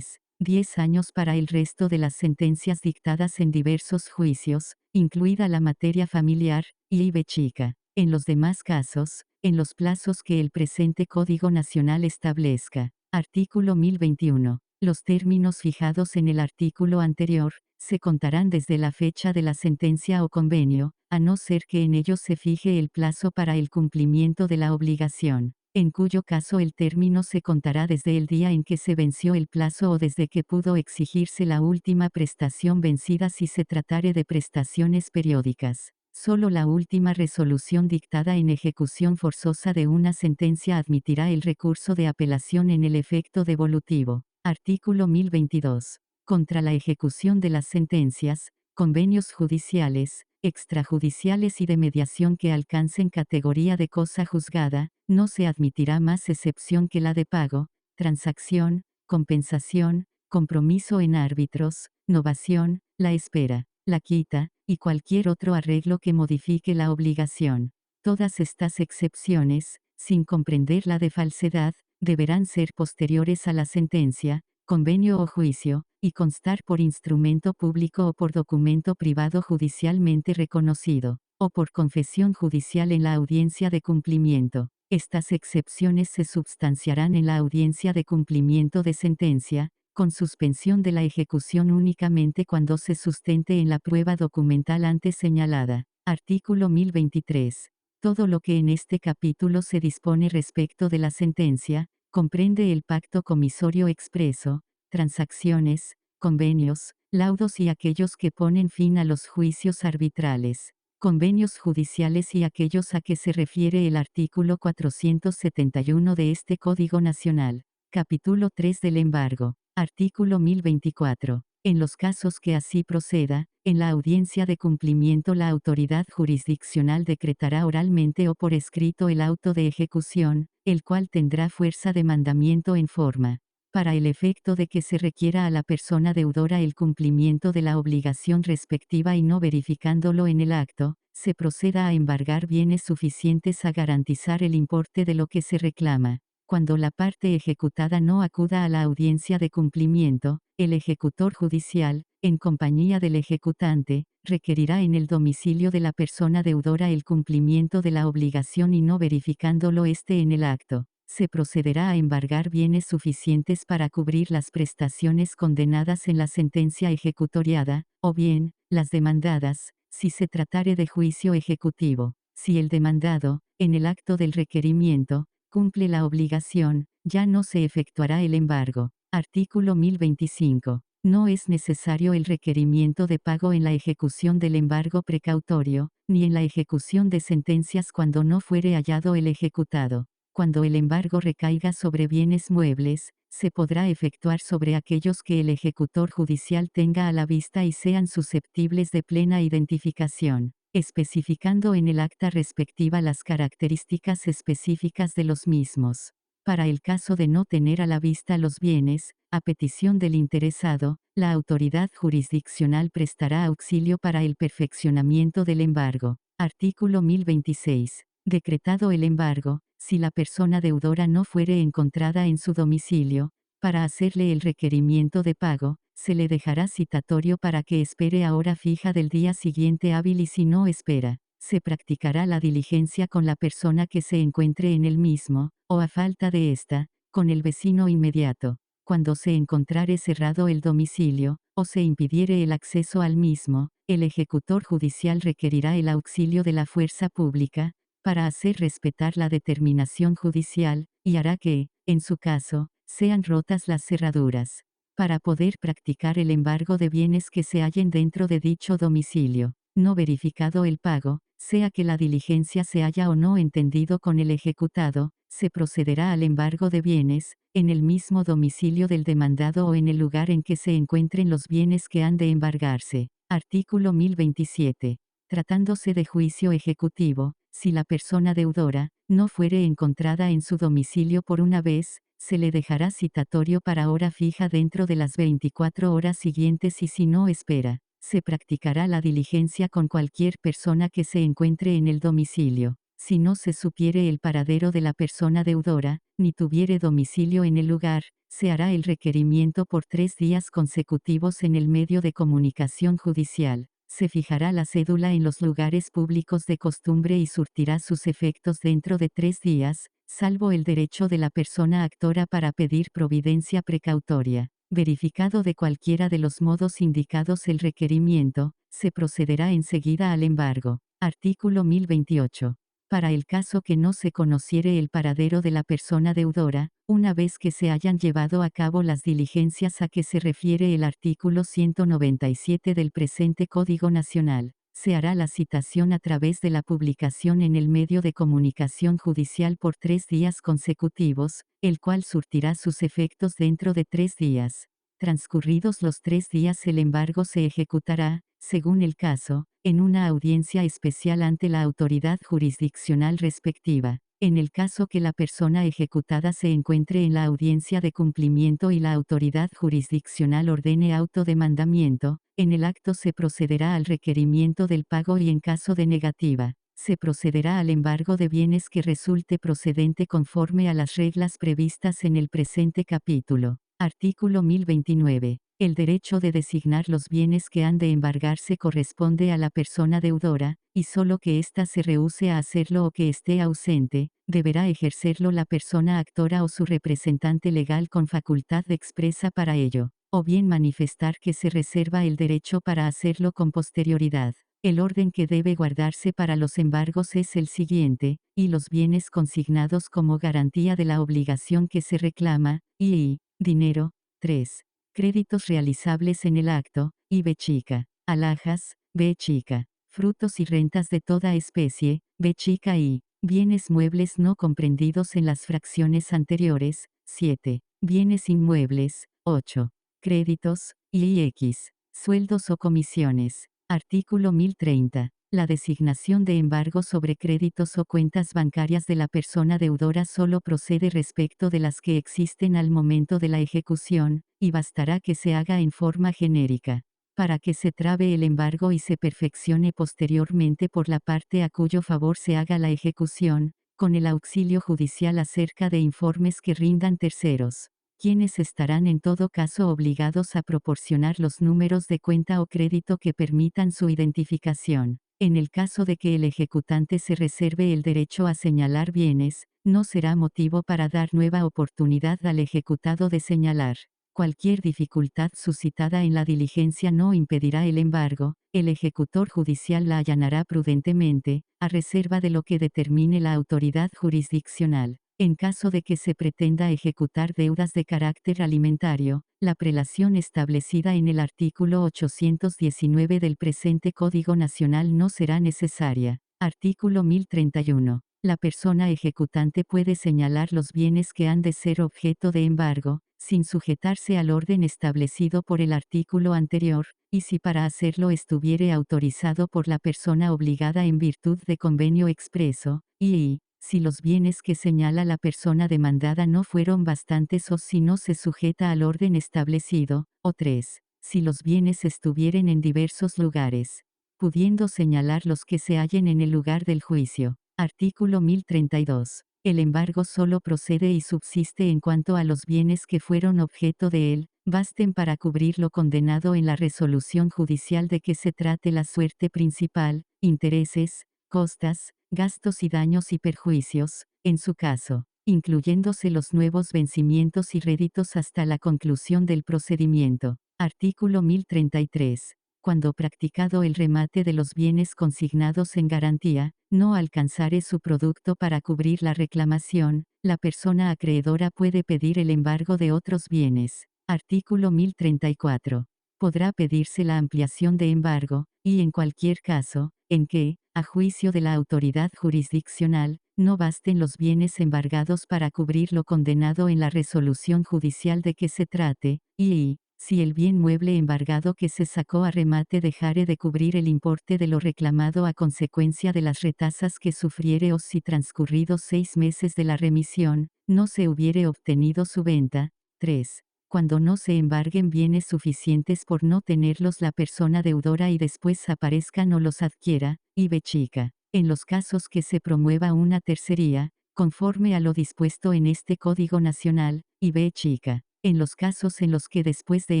10 años para el resto de las sentencias dictadas en diversos juicios, incluida la materia familiar, y IB chica. En los demás casos, en los plazos que el presente Código Nacional establezca. Artículo 1021. Los términos fijados en el artículo anterior, se contarán desde la fecha de la sentencia o convenio, a no ser que en ellos se fije el plazo para el cumplimiento de la obligación, en cuyo caso el término se contará desde el día en que se venció el plazo o desde que pudo exigirse la última prestación vencida si se tratare de prestaciones periódicas. Solo la última resolución dictada en ejecución forzosa de una sentencia admitirá el recurso de apelación en el efecto devolutivo. Artículo 1022. Contra la ejecución de las sentencias, convenios judiciales, extrajudiciales y de mediación que alcancen categoría de cosa juzgada, no se admitirá más excepción que la de pago, transacción, compensación, compromiso en árbitros, novación, la espera, la quita, y cualquier otro arreglo que modifique la obligación. Todas estas excepciones, sin comprender la de falsedad, deberán ser posteriores a la sentencia, convenio o juicio, y constar por instrumento público o por documento privado judicialmente reconocido, o por confesión judicial en la audiencia de cumplimiento. Estas excepciones se substanciarán en la audiencia de cumplimiento de sentencia, con suspensión de la ejecución únicamente cuando se sustente en la prueba documental antes señalada. Artículo 1023. Todo lo que en este capítulo se dispone respecto de la sentencia, comprende el pacto comisorio expreso, transacciones, convenios, laudos y aquellos que ponen fin a los juicios arbitrales, convenios judiciales y aquellos a que se refiere el artículo 471 de este Código Nacional. Capítulo 3 del embargo. Artículo 1024. En los casos que así proceda, en la audiencia de cumplimiento la autoridad jurisdiccional decretará oralmente o por escrito el auto de ejecución, el cual tendrá fuerza de mandamiento en forma, para el efecto de que se requiera a la persona deudora el cumplimiento de la obligación respectiva y no verificándolo en el acto, se proceda a embargar bienes suficientes a garantizar el importe de lo que se reclama. Cuando la parte ejecutada no acuda a la audiencia de cumplimiento, el ejecutor judicial, en compañía del ejecutante, requerirá en el domicilio de la persona deudora el cumplimiento de la obligación y no verificándolo éste en el acto, se procederá a embargar bienes suficientes para cubrir las prestaciones condenadas en la sentencia ejecutoriada, o bien, las demandadas, si se tratare de juicio ejecutivo. Si el demandado, en el acto del requerimiento, cumple la obligación, ya no se efectuará el embargo. Artículo 1025. No es necesario el requerimiento de pago en la ejecución del embargo precautorio, ni en la ejecución de sentencias cuando no fuere hallado el ejecutado. Cuando el embargo recaiga sobre bienes muebles, se podrá efectuar sobre aquellos que el ejecutor judicial tenga a la vista y sean susceptibles de plena identificación, especificando en el acta respectiva las características específicas de los mismos. Para el caso de no tener a la vista los bienes, a petición del interesado, la autoridad jurisdiccional prestará auxilio para el perfeccionamiento del embargo. Artículo 1026. Decretado el embargo, si la persona deudora no fuere encontrada en su domicilio, para hacerle el requerimiento de pago, se le dejará citatorio para que espere a hora fija del día siguiente hábil y si no espera, se practicará la diligencia con la persona que se encuentre en el mismo, o a falta de ésta, con el vecino inmediato. Cuando se encontrare cerrado el domicilio, o se impidiere el acceso al mismo, el ejecutor judicial requerirá el auxilio de la fuerza pública, para hacer respetar la determinación judicial, y hará que, en su caso, sean rotas las cerraduras, para poder practicar el embargo de bienes que se hallen dentro de dicho domicilio. No verificado el pago, sea que la diligencia se haya o no entendido con el ejecutado, se procederá al embargo de bienes, en el mismo domicilio del demandado o en el lugar en que se encuentren los bienes que han de embargarse. Artículo 1027. Tratándose de juicio ejecutivo, si la persona deudora no fuere encontrada en su domicilio por una vez, se le dejará citatorio para hora fija dentro de las 24 horas siguientes y si no espera, se practicará la diligencia con cualquier persona que se encuentre en el domicilio. Si no se supiere el paradero de la persona deudora, ni tuviere domicilio en el lugar, se hará el requerimiento por 3 días consecutivos en el medio de comunicación judicial. Se fijará la cédula en los lugares públicos de costumbre y surtirá sus efectos dentro de 3 días, salvo el derecho de la persona actora para pedir providencia precautoria. Verificado de cualquiera de los modos indicados el requerimiento, se procederá enseguida al embargo. Artículo 1028. Para el caso que no se conociere el paradero de la persona deudora, una vez que se hayan llevado a cabo las diligencias a que se refiere el artículo 197 del presente Código Nacional, se hará la citación a través de la publicación en el medio de comunicación judicial por 3 días consecutivos, el cual surtirá sus efectos dentro de 3 días. Transcurridos los 3 días el embargo se ejecutará, según el caso, en una audiencia especial ante la autoridad jurisdiccional respectiva. En el caso que la persona ejecutada se encuentre en la audiencia de cumplimiento y la autoridad jurisdiccional ordene auto de mandamiento, en el acto se procederá al requerimiento del pago y en caso de negativa, se procederá al embargo de bienes que resulte procedente conforme a las reglas previstas en el presente capítulo. Artículo 1029. El derecho de designar los bienes que han de embargarse corresponde a la persona deudora, y solo que ésta se rehúse a hacerlo o que esté ausente, deberá ejercerlo la persona actora o su representante legal con facultad expresa para ello, o bien manifestar que se reserva el derecho para hacerlo con posterioridad. El orden que debe guardarse para los embargos es el siguiente, y los bienes consignados como garantía de la obligación que se reclama, y dinero. 3. Créditos realizables en el acto, y B chica. Alhajas, B chica. Frutos y rentas de toda especie, B chica y bienes muebles no comprendidos en las fracciones anteriores, 7. Bienes inmuebles, 8. Créditos, y X. Sueldos o comisiones. Artículo 1030. La designación de embargo sobre créditos o cuentas bancarias de la persona deudora solo procede respecto de las que existen al momento de la ejecución, y bastará que se haga en forma genérica. Para que se trabe el embargo y se perfeccione posteriormente por la parte a cuyo favor se haga la ejecución, con el auxilio judicial acerca de informes que rindan terceros, quienes estarán en todo caso obligados a proporcionar los números de cuenta o crédito que permitan su identificación. En el caso de que el ejecutante se reserve el derecho a señalar bienes, no será motivo para dar nueva oportunidad al ejecutado de señalar. Cualquier dificultad suscitada en la diligencia no impedirá el embargo, el ejecutor judicial la allanará prudentemente, a reserva de lo que determine la autoridad jurisdiccional. En caso de que se pretenda ejecutar deudas de carácter alimentario, la prelación establecida en el artículo 819 del presente Código Nacional no será necesaria. Artículo 1031. La persona ejecutante puede señalar los bienes que han de ser objeto de embargo, sin sujetarse al orden establecido por el artículo anterior, y si para hacerlo estuviere autorizado por la persona obligada en virtud de convenio expreso, y si los bienes que señala la persona demandada no fueron bastantes o si no se sujeta al orden establecido, o 3. Si los bienes estuvieren en diversos lugares, pudiendo señalar los que se hallen en el lugar del juicio. Artículo 1032. El embargo solo procede y subsiste en cuanto a los bienes que fueron objeto de él, basten para cubrir lo condenado en la resolución judicial de que se trate la suerte principal, intereses, costas, gastos y daños y perjuicios, en su caso, incluyéndose los nuevos vencimientos y réditos hasta la conclusión del procedimiento. Artículo 1033. Cuando practicado el remate de los bienes consignados en garantía, no alcanzare su producto para cubrir la reclamación, la persona acreedora puede pedir el embargo de otros bienes. Artículo 1034. Podrá pedirse la ampliación de embargo, y en cualquier caso, en que, a juicio de la autoridad jurisdiccional, no basten los bienes embargados para cubrir lo condenado en la resolución judicial de que se trate, y si el bien mueble embargado que se sacó a remate dejare de cubrir el importe de lo reclamado a consecuencia de las retasas que sufriere o si transcurridos 6 meses de la remisión, no se hubiere obtenido su venta. 3. Cuando no se embarguen bienes suficientes por no tenerlos la persona deudora y después aparezcan o los adquiera, y B chica. En los casos que se promueva una tercería, conforme a lo dispuesto en este Código Nacional, y B chica. En los casos en los que después de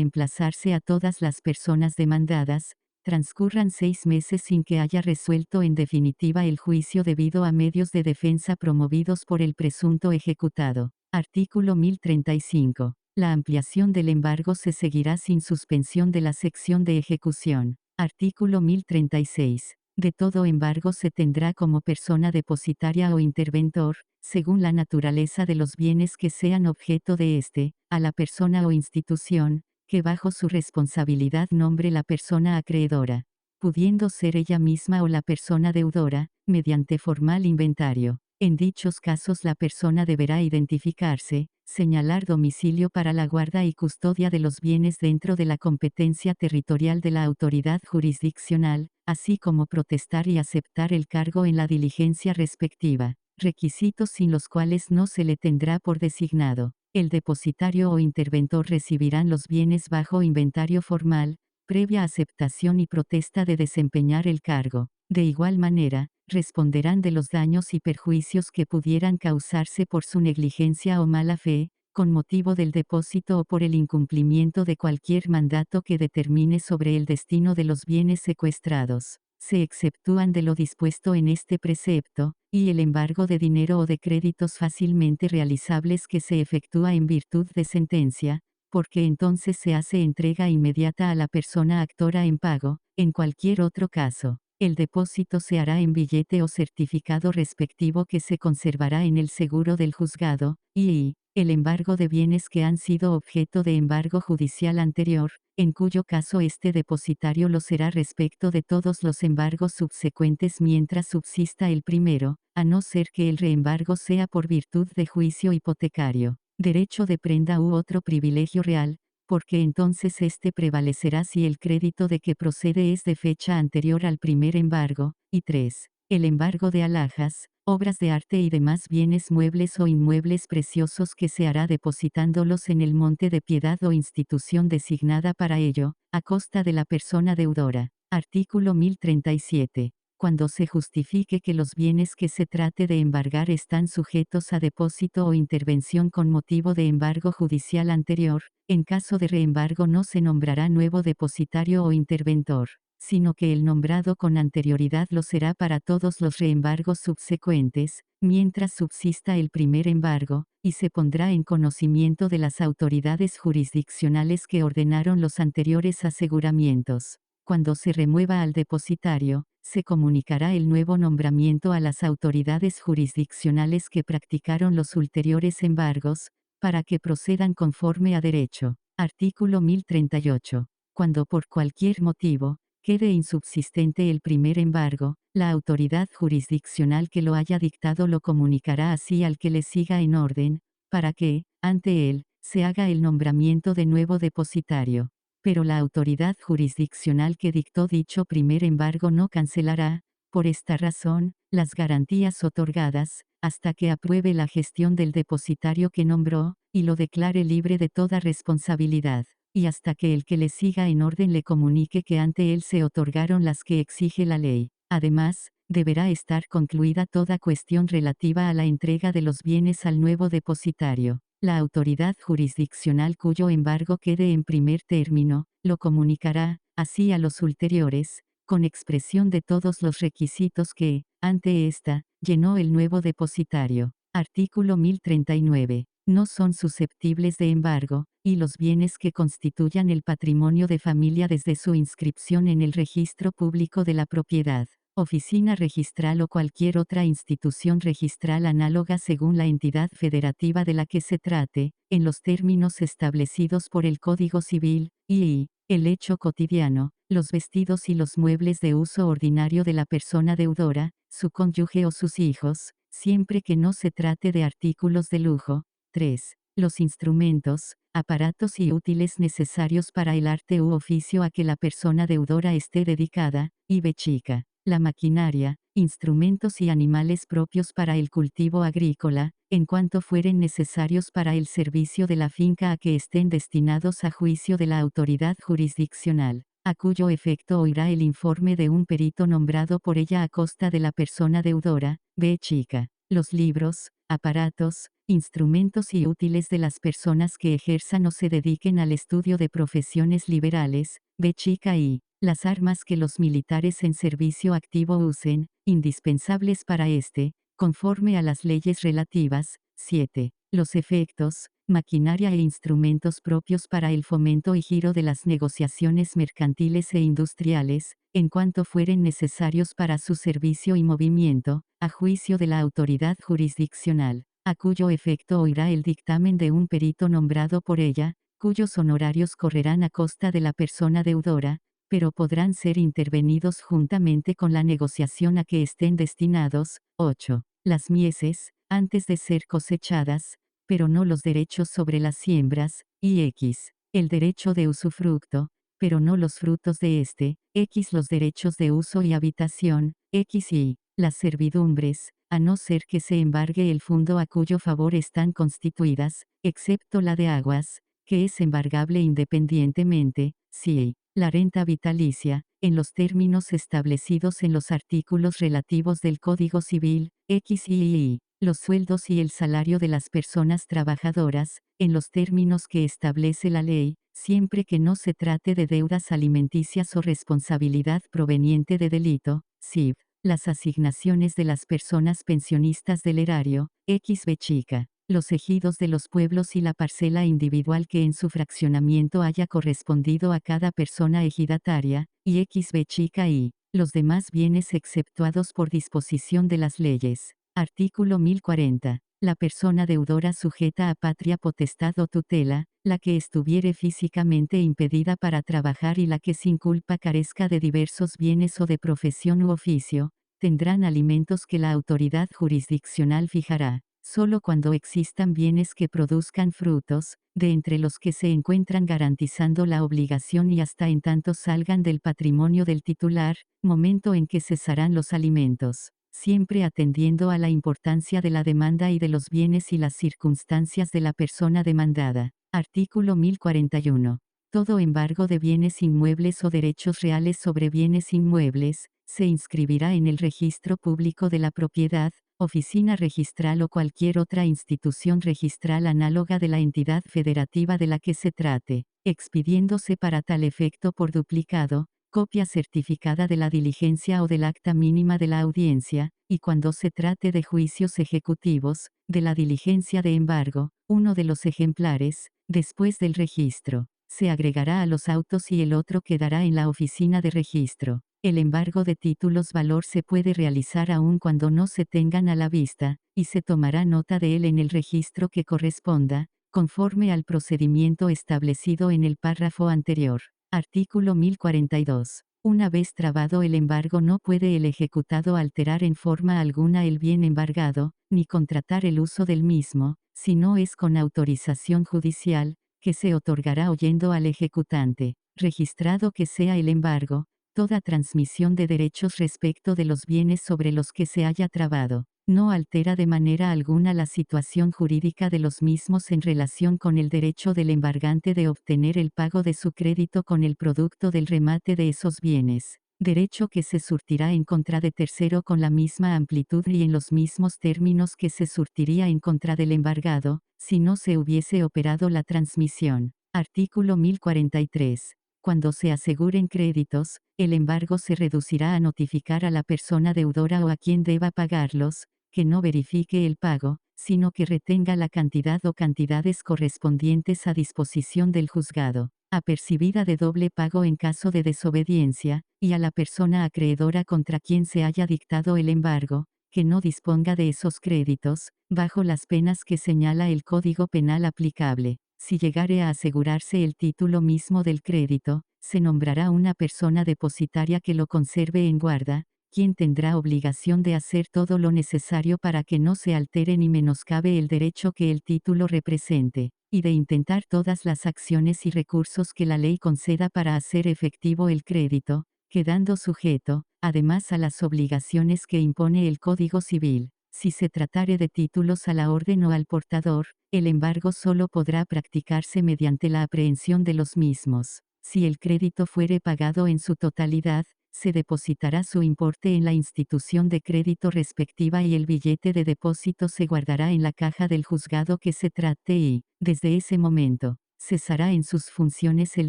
emplazarse a todas las personas demandadas, transcurran 6 meses sin que haya resuelto en definitiva el juicio debido a medios de defensa promovidos por el presunto ejecutado. Artículo 1035. La ampliación del embargo se seguirá sin suspensión de la sección de ejecución. Artículo 1036. De todo embargo se tendrá como persona depositaria o interventor, según la naturaleza de los bienes que sean objeto de éste, a la persona o institución, que bajo su responsabilidad nombre la persona acreedora, pudiendo ser ella misma o la persona deudora, mediante formal inventario. En dichos casos la persona deberá identificarse, señalar domicilio para la guarda y custodia de los bienes dentro de la competencia territorial de la autoridad jurisdiccional, así como protestar y aceptar el cargo en la diligencia respectiva, requisitos sin los cuales no se le tendrá por designado. El depositario o interventor recibirán los bienes bajo inventario formal, previa aceptación y protesta de desempeñar el cargo. De igual manera, responderán de los daños y perjuicios que pudieran causarse por su negligencia o mala fe, con motivo del depósito o por el incumplimiento de cualquier mandato que determine sobre el destino de los bienes secuestrados. Se exceptúan de lo dispuesto en este precepto, y el embargo de dinero o de créditos fácilmente realizables que se efectúa en virtud de sentencia, porque entonces se hace entrega inmediata a la persona actora en pago. En cualquier otro caso, el depósito se hará en billete o certificado respectivo que se conservará en el seguro del juzgado, y el embargo de bienes que han sido objeto de embargo judicial anterior, en cuyo caso este depositario lo será respecto de todos los embargos subsecuentes mientras subsista el primero, a no ser que el reembargo sea por virtud de juicio hipotecario, derecho de prenda u otro privilegio real, porque entonces éste prevalecerá si el crédito de que procede es de fecha anterior al primer embargo. Y 3. El embargo de alhajas, obras de arte y demás bienes muebles o inmuebles preciosos que se hará depositándolos en el monte de piedad o institución designada para ello, a costa de la persona deudora. Artículo 1037. Cuando se justifique que los bienes que se trate de embargar están sujetos a depósito o intervención con motivo de embargo judicial anterior, en caso de reembargo no se nombrará nuevo depositario o interventor, sino que el nombrado con anterioridad lo será para todos los reembargos subsecuentes, mientras subsista el primer embargo, y se pondrá en conocimiento de las autoridades jurisdiccionales que ordenaron los anteriores aseguramientos. Cuando se remueva al depositario, se comunicará el nuevo nombramiento a las autoridades jurisdiccionales que practicaron los ulteriores embargos, para que procedan conforme a derecho. Artículo 1038. Cuando por cualquier motivo, quede insubsistente el primer embargo, la autoridad jurisdiccional que lo haya dictado lo comunicará así al que le siga en orden, para que, ante él, se haga el nombramiento de nuevo depositario. Pero la autoridad jurisdiccional que dictó dicho primer embargo no cancelará, por esta razón, las garantías otorgadas, hasta que apruebe la gestión del depositario que nombró, y lo declare libre de toda responsabilidad, y hasta que el que le siga en orden le comunique que ante él se otorgaron las que exige la ley. Además, deberá estar concluida toda cuestión relativa a la entrega de los bienes al nuevo depositario. La autoridad jurisdiccional cuyo embargo quede en primer término, lo comunicará, así a los ulteriores, con expresión de todos los requisitos que, ante esta, llenó el nuevo depositario. Artículo 1039. No son susceptibles de embargo, y los bienes que constituyan el patrimonio de familia desde su inscripción en el registro público de la propiedad, oficina registral o cualquier otra institución registral análoga según la entidad federativa de la que se trate, en los términos establecidos por el Código Civil, y el hecho cotidiano, los vestidos y los muebles de uso ordinario de la persona deudora, su cónyuge o sus hijos, siempre que no se trate de artículos de lujo. 3. Los instrumentos, aparatos y útiles necesarios para el arte u oficio a que la persona deudora esté dedicada, y b chica. La maquinaria, instrumentos y animales propios para el cultivo agrícola, en cuanto fueren necesarios para el servicio de la finca a que estén destinados a juicio de la autoridad jurisdiccional, a cuyo efecto oirá el informe de un perito nombrado por ella a costa de la persona deudora, b chica. Los libros, aparatos, instrumentos y útiles de las personas que ejerzan o se dediquen al estudio de profesiones liberales, b chica y las armas que los militares en servicio activo usen, indispensables para este, conforme a las leyes relativas. 7. Los efectos, maquinaria e instrumentos propios para el fomento y giro de las negociaciones mercantiles e industriales, en cuanto fueren necesarios para su servicio y movimiento, a juicio de la autoridad jurisdiccional, a cuyo efecto oirá el dictamen de un perito nombrado por ella, cuyos honorarios correrán a costa de la persona deudora, pero podrán ser intervenidos juntamente con la negociación a que estén destinados. 8. Las mieses, antes de ser cosechadas, pero no los derechos sobre las siembras, y x. El derecho de usufructo, pero no los frutos de este, x. Los derechos de uso y habitación, x. Y las servidumbres, a no ser que se embargue el fondo a cuyo favor están constituidas, excepto la de aguas, que es embargable independientemente, si la renta vitalicia, en los términos establecidos en los artículos relativos del Código Civil, x y los sueldos y el salario de las personas trabajadoras, en los términos que establece la ley, siempre que no se trate de deudas alimenticias o responsabilidad proveniente de delito, SIV, las asignaciones de las personas pensionistas del erario, XB chica, los ejidos de los pueblos y la parcela individual que en su fraccionamiento haya correspondido a cada persona ejidataria, y XB chica y los demás bienes exceptuados por disposición de las leyes. Artículo 1040. La persona deudora sujeta a patria potestad o tutela, la que estuviere físicamente impedida para trabajar y la que sin culpa carezca de diversos bienes o de profesión u oficio, tendrán alimentos que la autoridad jurisdiccional fijará, solo cuando existan bienes que produzcan frutos, de entre los que se encuentran garantizando la obligación y hasta en tanto salgan del patrimonio del titular, momento en que cesarán los alimentos, siempre atendiendo a la importancia de la demanda y de los bienes y las circunstancias de la persona demandada. Artículo 1041. Todo embargo de bienes inmuebles o derechos reales sobre bienes inmuebles, se inscribirá en el registro público de la propiedad, oficina registral o cualquier otra institución registral análoga de la entidad federativa de la que se trate, expidiéndose para tal efecto por duplicado, copia certificada de la diligencia o del acta mínima de la audiencia, y cuando se trate de juicios ejecutivos, de la diligencia de embargo, uno de los ejemplares, después del registro, se agregará a los autos y el otro quedará en la oficina de registro. El embargo de títulos valor se puede realizar aun cuando no se tengan a la vista, y se tomará nota de él en el registro que corresponda, conforme al procedimiento establecido en el párrafo anterior. Artículo 1042. Una vez trabado el embargo no puede el ejecutado alterar en forma alguna el bien embargado, ni contratar el uso del mismo, si no es con autorización judicial, que se otorgará oyendo al ejecutante, registrado que sea el embargo, toda transmisión de derechos respecto de los bienes sobre los que se haya trabado, no altera de manera alguna la situación jurídica de los mismos en relación con el derecho del embargante de obtener el pago de su crédito con el producto del remate de esos bienes, derecho que se surtirá en contra de tercero con la misma amplitud y en los mismos términos que se surtiría en contra del embargado, si no se hubiese operado la transmisión. Artículo 1043. Cuando se aseguren créditos, el embargo se reducirá a notificar a la persona deudora o a quien deba pagarlos, que no verifique el pago, sino que retenga la cantidad o cantidades correspondientes a disposición del juzgado, apercibida de doble pago en caso de desobediencia, y a la persona acreedora contra quien se haya dictado el embargo, que no disponga de esos créditos, bajo las penas que señala el Código Penal aplicable. Si llegare a asegurarse el título mismo del crédito, se nombrará una persona depositaria que lo conserve en guarda, quien tendrá obligación de hacer todo lo necesario para que no se altere ni menoscabe el derecho que el título represente, y de intentar todas las acciones y recursos que la ley conceda para hacer efectivo el crédito, quedando sujeto, además a las obligaciones que impone el Código Civil. Si se tratare de títulos a la orden o al portador, el embargo solo podrá practicarse mediante la aprehensión de los mismos. Si el crédito fuere pagado en su totalidad, se depositará su importe en la institución de crédito respectiva y el billete de depósito se guardará en la caja del juzgado que se trate y, desde ese momento, cesará en sus funciones el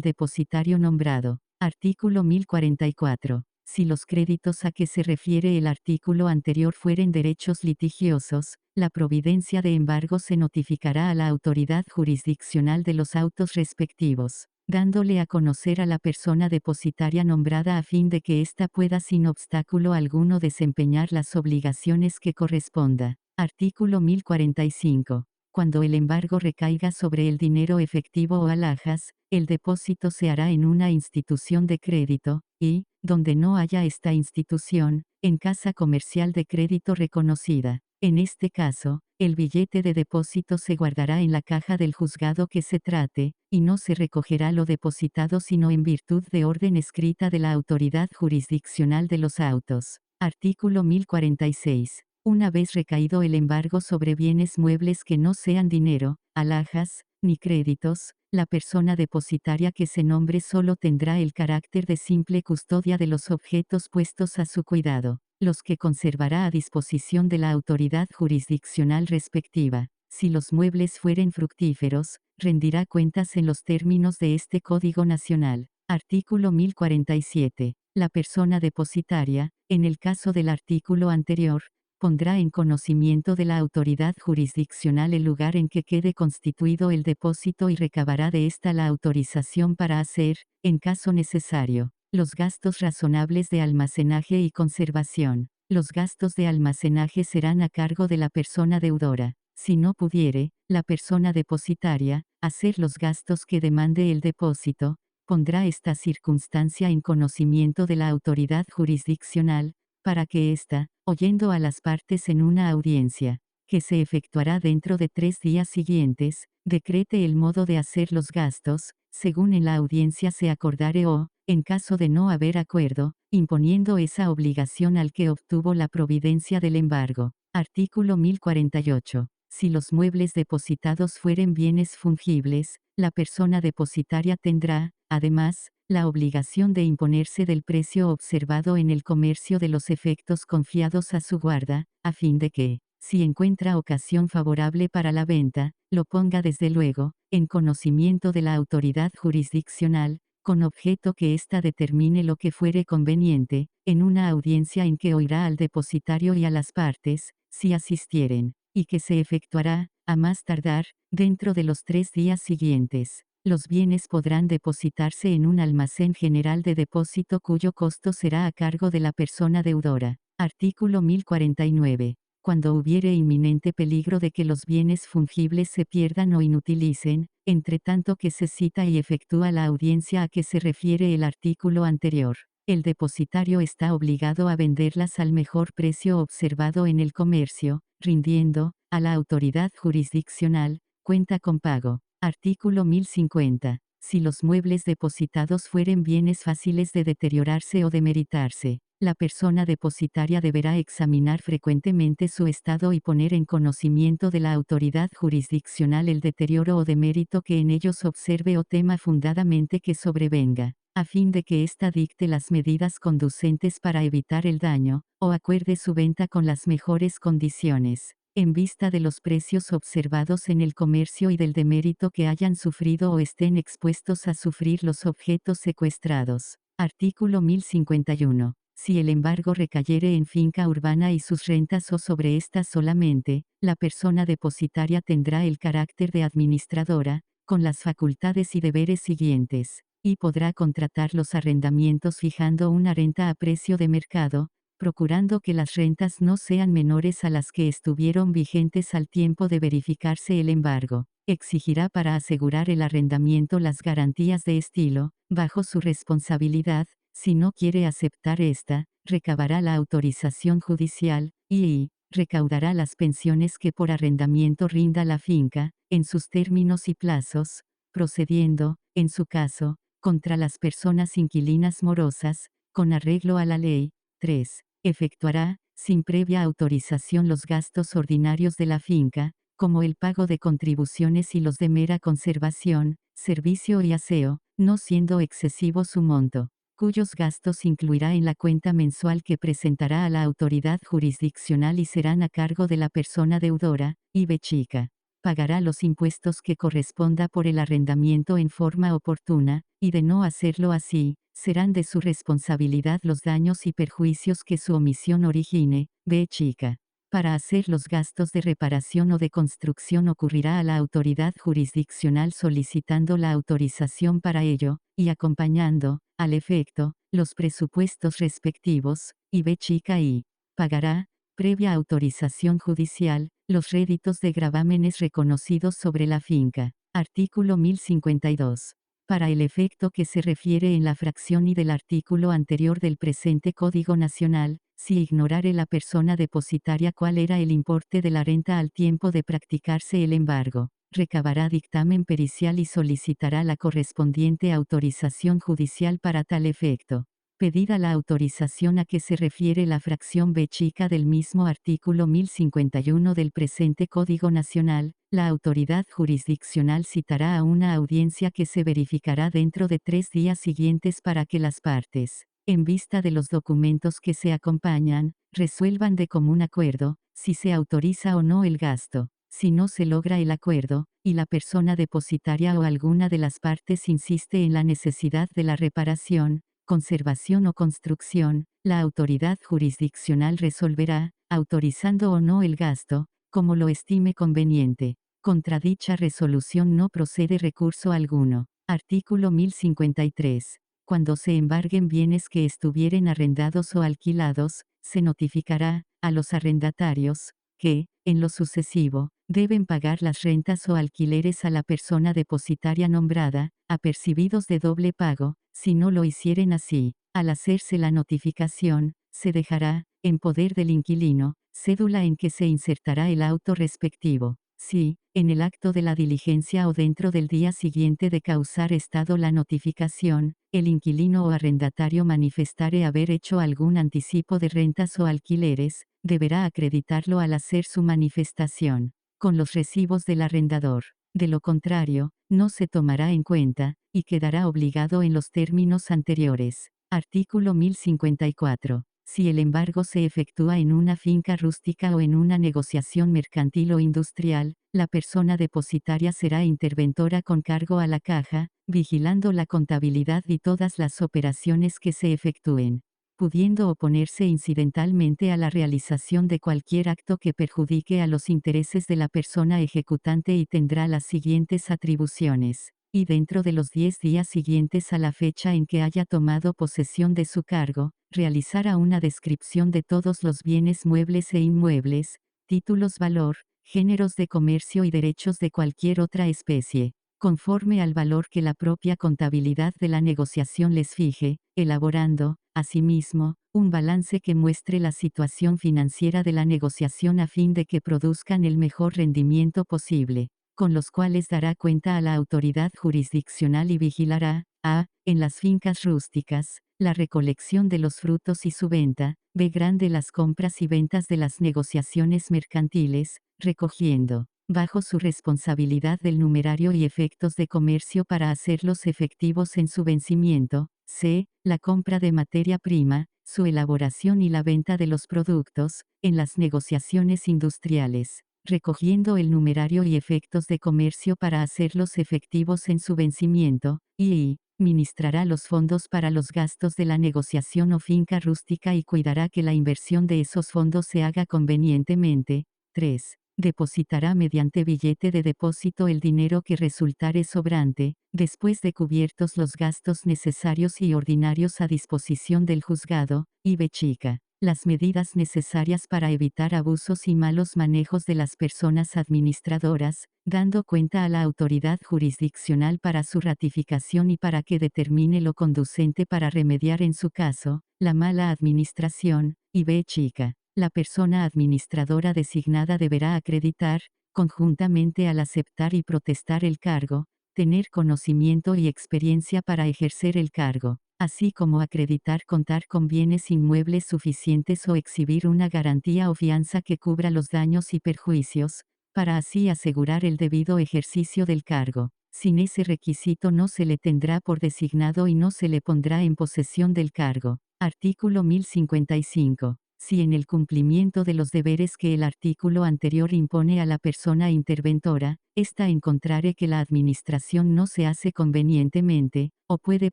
depositario nombrado. Artículo 1044. Si los créditos a que se refiere el artículo anterior fueren derechos litigiosos, la providencia de embargo se notificará a la autoridad jurisdiccional de los autos respectivos, dándole a conocer a la persona depositaria nombrada a fin de que ésta pueda sin obstáculo alguno desempeñar las obligaciones que corresponda. Artículo 1045. Cuando el embargo recaiga sobre el dinero efectivo o alhajas, el depósito se hará en una institución de crédito, y, donde no haya esta institución, en casa comercial de crédito reconocida. En este caso, el billete de depósito se guardará en la caja del juzgado que se trate, y no se recogerá lo depositado sino en virtud de orden escrita de la autoridad jurisdiccional de los autos. Artículo 1046. Una vez recaído el embargo sobre bienes muebles que no sean dinero, alhajas, ni créditos, la persona depositaria que se nombre solo tendrá el carácter de simple custodia de los objetos puestos a su cuidado. los que conservará a disposición de la autoridad jurisdiccional respectiva. Si los muebles fueren fructíferos, rendirá cuentas en los términos de este Código Nacional. Artículo 1047. La persona depositaria, en el caso del artículo anterior, pondrá en conocimiento de la autoridad jurisdiccional el lugar en que quede constituido el depósito y recabará de ésta la autorización para hacer, en caso necesario, los gastos razonables de almacenaje y conservación. Los gastos de almacenaje serán a cargo de la persona deudora. Si no pudiere, la persona depositaria, hacer los gastos que demande el depósito, pondrá esta circunstancia en conocimiento de la autoridad jurisdiccional, para que ésta, oyendo a las partes en una audiencia, que se efectuará dentro de 3 días siguientes, decrete el modo de hacer los gastos, según en la audiencia se acordare o, en caso de no haber acuerdo, imponiendo esa obligación al que obtuvo la providencia del embargo. Artículo 1048. Si los muebles depositados fueren bienes fungibles, la persona depositaria tendrá, además, la obligación de imponerse del precio observado en el comercio de los efectos confiados a su guarda, a fin de que, si encuentra ocasión favorable para la venta, lo ponga desde luego, en conocimiento de la autoridad jurisdiccional, con objeto que ésta determine lo que fuere conveniente, en una audiencia en que oirá al depositario y a las partes, si asistieren, y que se efectuará, a más tardar, dentro de los 3 días siguientes. Los bienes podrán depositarse en un almacén general de depósito cuyo costo será a cargo de la persona deudora. Artículo 1049. Cuando hubiere inminente peligro de que los bienes fungibles se pierdan o inutilicen, entre tanto que se cita y efectúa la audiencia a que se refiere el artículo anterior, el depositario está obligado a venderlas al mejor precio observado en el comercio, rindiendo, a la autoridad jurisdiccional, cuenta con pago. Artículo 1050. Si los muebles depositados fueren bienes fáciles de deteriorarse o demeritarse, la persona depositaria deberá examinar frecuentemente su estado y poner en conocimiento de la autoridad jurisdiccional el deterioro o demérito que en ellos observe o tema fundadamente que sobrevenga, a fin de que ésta dicte las medidas conducentes para evitar el daño, o acuerde su venta con las mejores condiciones, en vista de los precios observados en el comercio y del demérito que hayan sufrido o estén expuestos a sufrir los objetos secuestrados. Artículo 1051. Si el embargo recayere en finca urbana y sus rentas o sobre ésta solamente, la persona depositaria tendrá el carácter de administradora, con las facultades y deberes siguientes, y podrá contratar los arrendamientos fijando una renta a precio de mercado, procurando que las rentas no sean menores a las que estuvieron vigentes al tiempo de verificarse el embargo. Exigirá para asegurar el arrendamiento las garantías de estilo, bajo su responsabilidad. Si no quiere aceptar esta, recabará la autorización judicial, y recaudará las pensiones que por arrendamiento rinda la finca, en sus términos y plazos, procediendo, en su caso, contra las personas inquilinas morosas, con arreglo a la ley. 3. Efectuará, sin previa autorización los gastos ordinarios de la finca, como el pago de contribuciones y los de mera conservación, servicio y aseo, no siendo excesivo su monto, cuyos gastos incluirá en la cuenta mensual que presentará a la autoridad jurisdiccional y serán a cargo de la persona deudora, y B chica. Pagará los impuestos que corresponda por el arrendamiento en forma oportuna, y de no hacerlo así, serán de su responsabilidad los daños y perjuicios que su omisión origine. B chica. Para hacer los gastos de reparación o de construcción ocurrirá a la autoridad jurisdiccional solicitando la autorización para ello, y acompañando, al efecto, los presupuestos respectivos, y B chica y pagará, previa autorización judicial, los réditos de gravámenes reconocidos sobre la finca. Artículo 1052. Para el efecto que se refiere en la fracción y del artículo anterior del presente Código Nacional, si ignorare la persona depositaria cuál era el importe de la renta al tiempo de practicarse el embargo, recabará dictamen pericial y solicitará la correspondiente autorización judicial para tal efecto. Pedida la autorización a que se refiere la fracción B chica del mismo artículo 1051 del presente Código Nacional, la autoridad jurisdiccional citará a una audiencia que se verificará dentro de 3 días siguientes para que las partes, En vista de los documentos que se acompañan, resuelvan de común acuerdo, si se autoriza o no el gasto. Si no se logra el acuerdo, y la persona depositaria o alguna de las partes insiste en la necesidad de la reparación, conservación o construcción, la autoridad jurisdiccional resolverá, autorizando o no el gasto, como lo estime conveniente. Contra dicha resolución no procede recurso alguno. Artículo 1053. Cuando se embarguen bienes que estuvieren arrendados o alquilados, se notificará, a los arrendatarios, que, en lo sucesivo, deben pagar las rentas o alquileres a la persona depositaria nombrada, apercibidos de doble pago, si no lo hicieren así. Al hacerse la notificación, se dejará, en poder del inquilino, cédula en que se insertará el auto respectivo. Si, en el acto de la diligencia o dentro del día siguiente de causar estado la notificación, el inquilino o arrendatario manifestare haber hecho algún anticipo de rentas o alquileres, deberá acreditarlo al hacer su manifestación, con los recibos del arrendador. De lo contrario, no se tomará en cuenta, y quedará obligado en los términos anteriores. Artículo 1054. Si el embargo se efectúa en una finca rústica o en una negociación mercantil o industrial, la persona depositaria será interventora con cargo a la caja, vigilando la contabilidad y todas las operaciones que se efectúen, pudiendo oponerse incidentalmente a la realización de cualquier acto que perjudique a los intereses de la persona ejecutante y tendrá las siguientes atribuciones. Y dentro de los 10 días siguientes a la fecha en que haya tomado posesión de su cargo, realizará una descripción de todos los bienes muebles e inmuebles, títulos valor, géneros de comercio y derechos de cualquier otra especie, conforme al valor que la propia contabilidad de la negociación les fije, elaborando, asimismo, un balance que muestre la situación financiera de la negociación a fin de que produzcan el mejor rendimiento posible, con los cuales dará cuenta a la autoridad jurisdiccional y vigilará, a, en las fincas rústicas, la recolección de los frutos y su venta, b grande las compras y ventas de las negociaciones mercantiles, recogiendo, bajo su responsabilidad del numerario y efectos de comercio para hacerlos efectivos en su vencimiento, c, la compra de materia prima, su elaboración y la venta de los productos, en las negociaciones industriales, recogiendo el numerario y efectos de comercio para hacerlos efectivos en su vencimiento, y ministrará los fondos para los gastos de la negociación o finca rústica y cuidará que la inversión de esos fondos se haga convenientemente. 3. Depositará mediante billete de depósito el dinero que resultare sobrante, después de cubiertos los gastos necesarios y ordinarios a disposición del juzgado, y b chica. Las medidas necesarias para evitar abusos y malos manejos de las personas administradoras, dando cuenta a la autoridad jurisdiccional para su ratificación y para que determine lo conducente para remediar en su caso, la mala administración, y b chica. La persona administradora designada deberá acreditar, conjuntamente al aceptar y protestar el cargo, tener conocimiento y experiencia para ejercer el cargo, así como acreditar contar con bienes inmuebles suficientes o exhibir una garantía o fianza que cubra los daños y perjuicios, para así asegurar el debido ejercicio del cargo. Sin ese requisito no se le tendrá por designado y no se le pondrá en posesión del cargo. Artículo 1055. Si en el cumplimiento de los deberes que el artículo anterior impone a la persona interventora, ésta encontrare que la administración no se hace convenientemente, o puede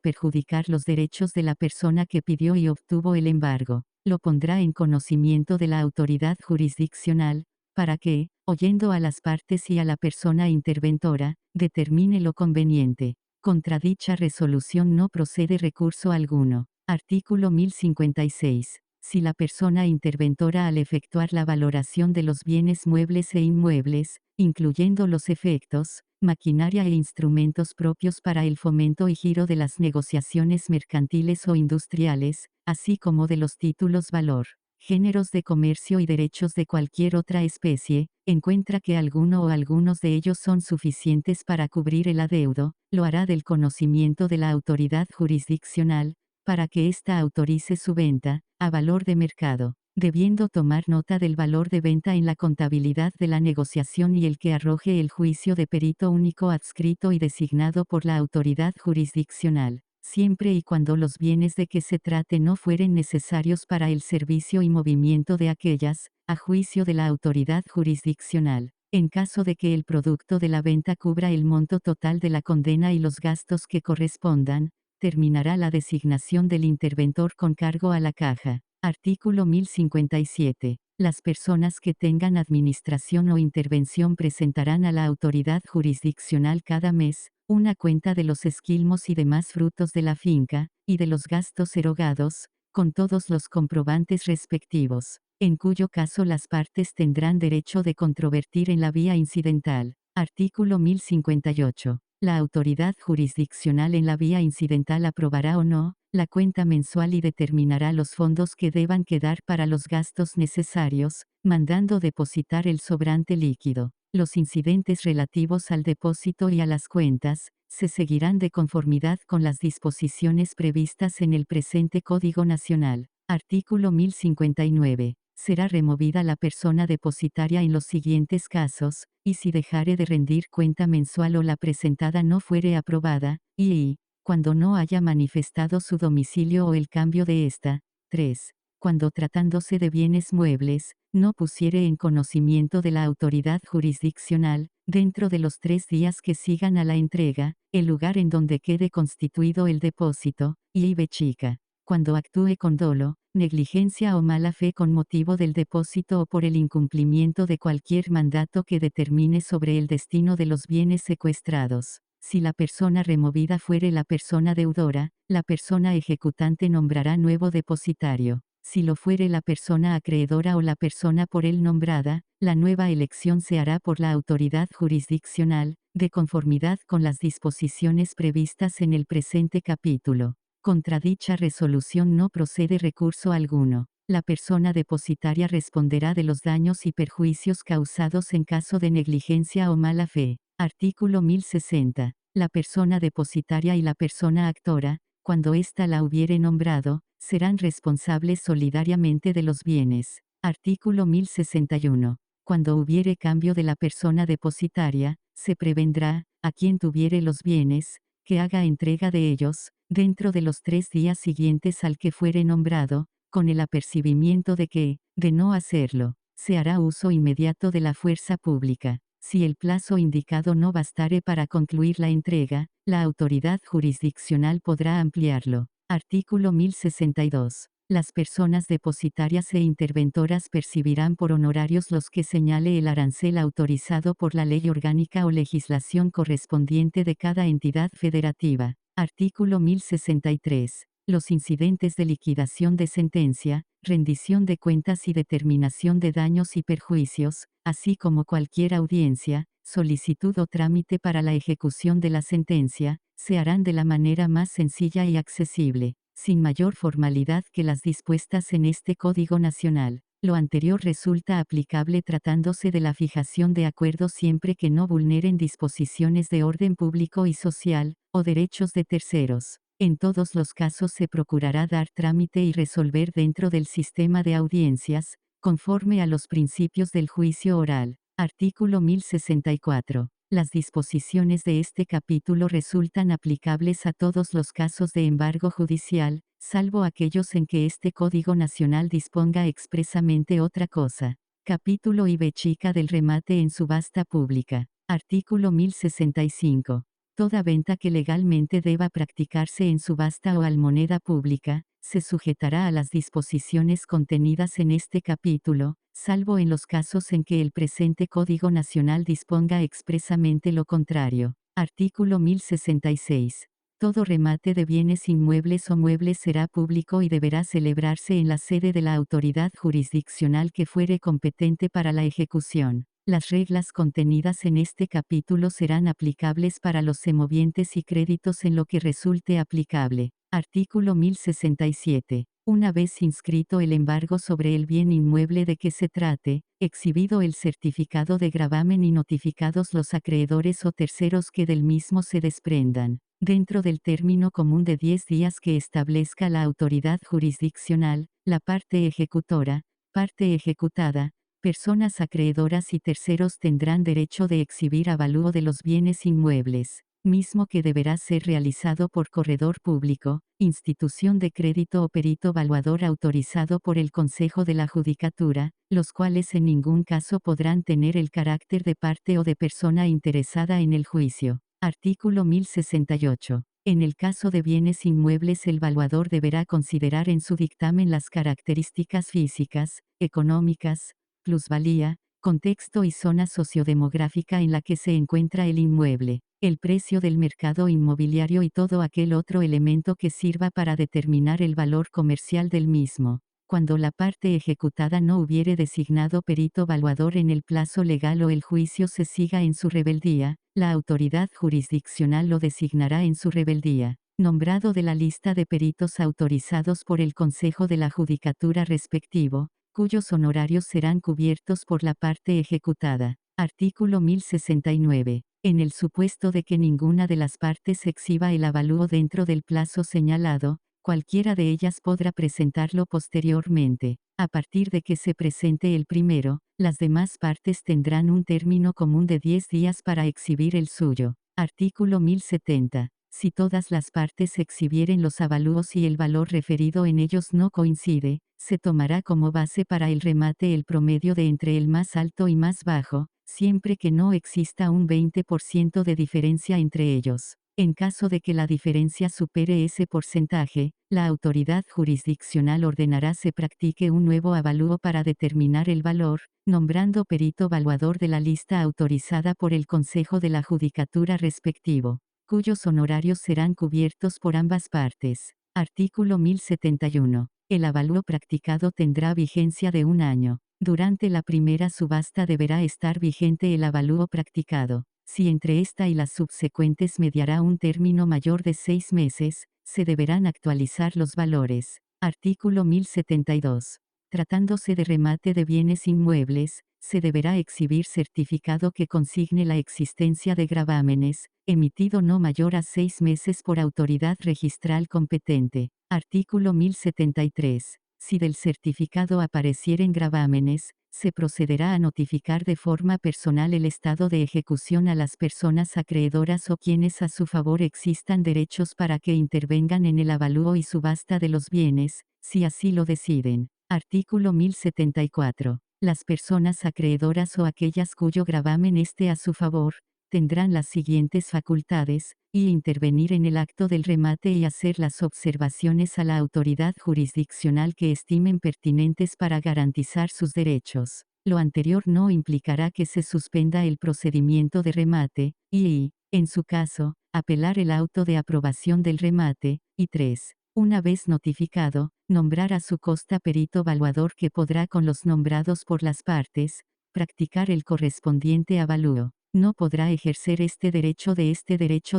perjudicar los derechos de la persona que pidió y obtuvo el embargo, lo pondrá en conocimiento de la autoridad jurisdiccional, para que, oyendo a las partes y a la persona interventora, determine lo conveniente. Contra dicha resolución no procede recurso alguno. Artículo 1056. Si la persona interventora al efectuar la valoración de los bienes muebles e inmuebles, incluyendo los efectos, maquinaria e instrumentos propios para el fomento y giro de las negociaciones mercantiles o industriales, así como de los títulos valor, géneros de comercio y derechos de cualquier otra especie, encuentra que alguno o algunos de ellos son suficientes para cubrir el adeudo, lo hará del conocimiento de la autoridad jurisdiccional, para que ésta autorice su venta, a valor de mercado, debiendo tomar nota del valor de venta en la contabilidad de la negociación y el que arroje el juicio de perito único adscrito y designado por la autoridad jurisdiccional. siempre y cuando los bienes de que se trate no fueren necesarios para el servicio y movimiento de aquellas, a juicio de la autoridad jurisdiccional. En caso de que el producto de la venta cubra el monto total de la condena y los gastos que correspondan, terminará la designación del interventor con cargo a la caja. Artículo 1057. Las personas que tengan administración o intervención presentarán a la autoridad jurisdiccional cada mes, una cuenta de los esquilmos y demás frutos de la finca, y de los gastos erogados, con todos los comprobantes respectivos, en cuyo caso las partes tendrán derecho de controvertir en la vía incidental. Artículo 1058. La autoridad jurisdiccional en la vía incidental aprobará o no la cuenta mensual y determinará los fondos que deban quedar para los gastos necesarios, mandando depositar el sobrante líquido. Los incidentes relativos al depósito y a las cuentas, se seguirán de conformidad con las disposiciones previstas en el presente Código Nacional. Artículo 1059. Será removida la persona depositaria en los siguientes casos, y si dejare de rendir cuenta mensual o la presentada no fuere aprobada, y cuando no haya manifestado su domicilio o el cambio de ésta. 3. Cuando tratándose de bienes muebles, no pusiere en conocimiento de la autoridad jurisdiccional, dentro de los 3 días que sigan a la entrega, el lugar en donde quede constituido el depósito, y b chica. Cuando actúe con dolo, negligencia o mala fe con motivo del depósito o por el incumplimiento de cualquier mandato que determine sobre el destino de los bienes secuestrados. Si la persona removida fuere la persona deudora, la persona ejecutante nombrará nuevo depositario. Si lo fuere la persona acreedora o la persona por él nombrada, la nueva elección se hará por la autoridad jurisdiccional, de conformidad con las disposiciones previstas en el presente capítulo. Contra dicha resolución no procede recurso alguno. La persona depositaria responderá de los daños y perjuicios causados en caso de negligencia o mala fe. Artículo 1060. La persona depositaria y la persona actora, cuando ésta la hubiere nombrado, serán responsables solidariamente de los bienes. Artículo 1061. Cuando hubiere cambio de la persona depositaria, se prevendrá, a quien tuviere los bienes, que haga entrega de ellos, dentro de los 3 días siguientes al que fuere nombrado, con el apercibimiento de que, de no hacerlo, se hará uso inmediato de la fuerza pública. Si el plazo indicado no bastare para concluir la entrega, la autoridad jurisdiccional podrá ampliarlo. Artículo 1062. Las personas depositarias e interventoras percibirán por honorarios los que señale el arancel autorizado por la ley orgánica o legislación correspondiente de cada entidad federativa. Artículo 1063. Los incidentes de liquidación de sentencia, rendición de cuentas y determinación de daños y perjuicios, así como cualquier audiencia, solicitud o trámite para la ejecución de la sentencia, se harán de la manera más sencilla y accesible, sin mayor formalidad que las dispuestas en este Código Nacional. Lo anterior resulta aplicable tratándose de la fijación de acuerdos siempre que no vulneren disposiciones de orden público y social, o derechos de terceros. En todos los casos se procurará dar trámite y resolver dentro del sistema de audiencias, conforme a los principios del juicio oral. Artículo 1064. Las disposiciones de este capítulo resultan aplicables a todos los casos de embargo judicial, salvo aquellos en que este Código Nacional disponga expresamente otra cosa. Capítulo I b chica del remate en subasta pública. Artículo 1065. Toda venta que legalmente deba practicarse en subasta o almoneda pública, se sujetará a las disposiciones contenidas en este capítulo, salvo en los casos en que el presente Código Nacional disponga expresamente lo contrario. Artículo 1066. Todo remate de bienes inmuebles o muebles será público y deberá celebrarse en la sede de la autoridad jurisdiccional que fuere competente para la ejecución. Las reglas contenidas en este capítulo serán aplicables para los semovientes y créditos en lo que resulte aplicable. Artículo 1067. Una vez inscrito el embargo sobre el bien inmueble de que se trate, exhibido el certificado de gravamen y notificados los acreedores o terceros que del mismo se desprendan, dentro del término común de 10 días que establezca la autoridad jurisdiccional, la parte ejecutora, parte ejecutada, personas acreedoras y terceros tendrán derecho de exhibir avalúo de los bienes inmuebles. mismo que deberá ser realizado por corredor público, institución de crédito o perito evaluador autorizado por el Consejo de la Judicatura, los cuales en ningún caso podrán tener el carácter de parte o de persona interesada en el juicio. Artículo 1068. En el caso de bienes inmuebles, el evaluador deberá considerar en su dictamen las características físicas, económicas, plusvalía, contexto y zona sociodemográfica en la que se encuentra el inmueble, el precio del mercado inmobiliario y todo aquel otro elemento que sirva para determinar el valor comercial del mismo. Cuando la parte ejecutada no hubiere designado perito evaluador en el plazo legal o el juicio se siga en su rebeldía, la autoridad jurisdiccional lo designará en su rebeldía, nombrado de la lista de peritos autorizados por el Consejo de la Judicatura respectivo, cuyos honorarios serán cubiertos por la parte ejecutada. Artículo 1069. En el supuesto de que ninguna de las partes exhiba el avalúo dentro del plazo señalado, cualquiera de ellas podrá presentarlo posteriormente. A partir de que se presente el primero, las demás partes tendrán un término común de 10 días para exhibir el suyo. Artículo 1070. Si todas las partes exhibieren los avalúos y el valor referido en ellos no coincide, se tomará como base para el remate el promedio de entre el más alto y más bajo, siempre que no exista un 20% de diferencia entre ellos. En caso de que la diferencia supere ese porcentaje, la autoridad jurisdiccional ordenará se practique un nuevo avalúo para determinar el valor, nombrando perito evaluador de la lista autorizada por el Consejo de la Judicatura respectivo, cuyos honorarios serán cubiertos por ambas partes. Artículo 1071. El avalúo practicado tendrá vigencia de 1 año. Durante la primera subasta deberá estar vigente el avalúo practicado. Si entre esta y las subsecuentes mediará un término mayor de 6 meses, se deberán actualizar los valores. Artículo 1072. Tratándose de remate de bienes inmuebles, se deberá exhibir certificado que consigne la existencia de gravámenes, emitido no mayor a 6 meses por autoridad registral competente. Artículo 1073. Si del certificado aparecieren gravámenes, se procederá a notificar de forma personal el estado de ejecución a las personas acreedoras o quienes a su favor existan derechos para que intervengan en el avalúo y subasta de los bienes, si así lo deciden. Artículo 1074. Las personas acreedoras o aquellas cuyo gravamen esté a su favor, tendrán las siguientes facultades, y intervenir en el acto del remate y hacer las observaciones a la autoridad jurisdiccional que estimen pertinentes para garantizar sus derechos. Lo anterior no implicará que se suspenda el procedimiento de remate, y, en su caso, apelar el auto de aprobación del remate, y 3. Una vez notificado, nombrar a su costa perito evaluador que podrá con los nombrados por las partes, practicar el correspondiente avalúo. No podrá ejercer este derecho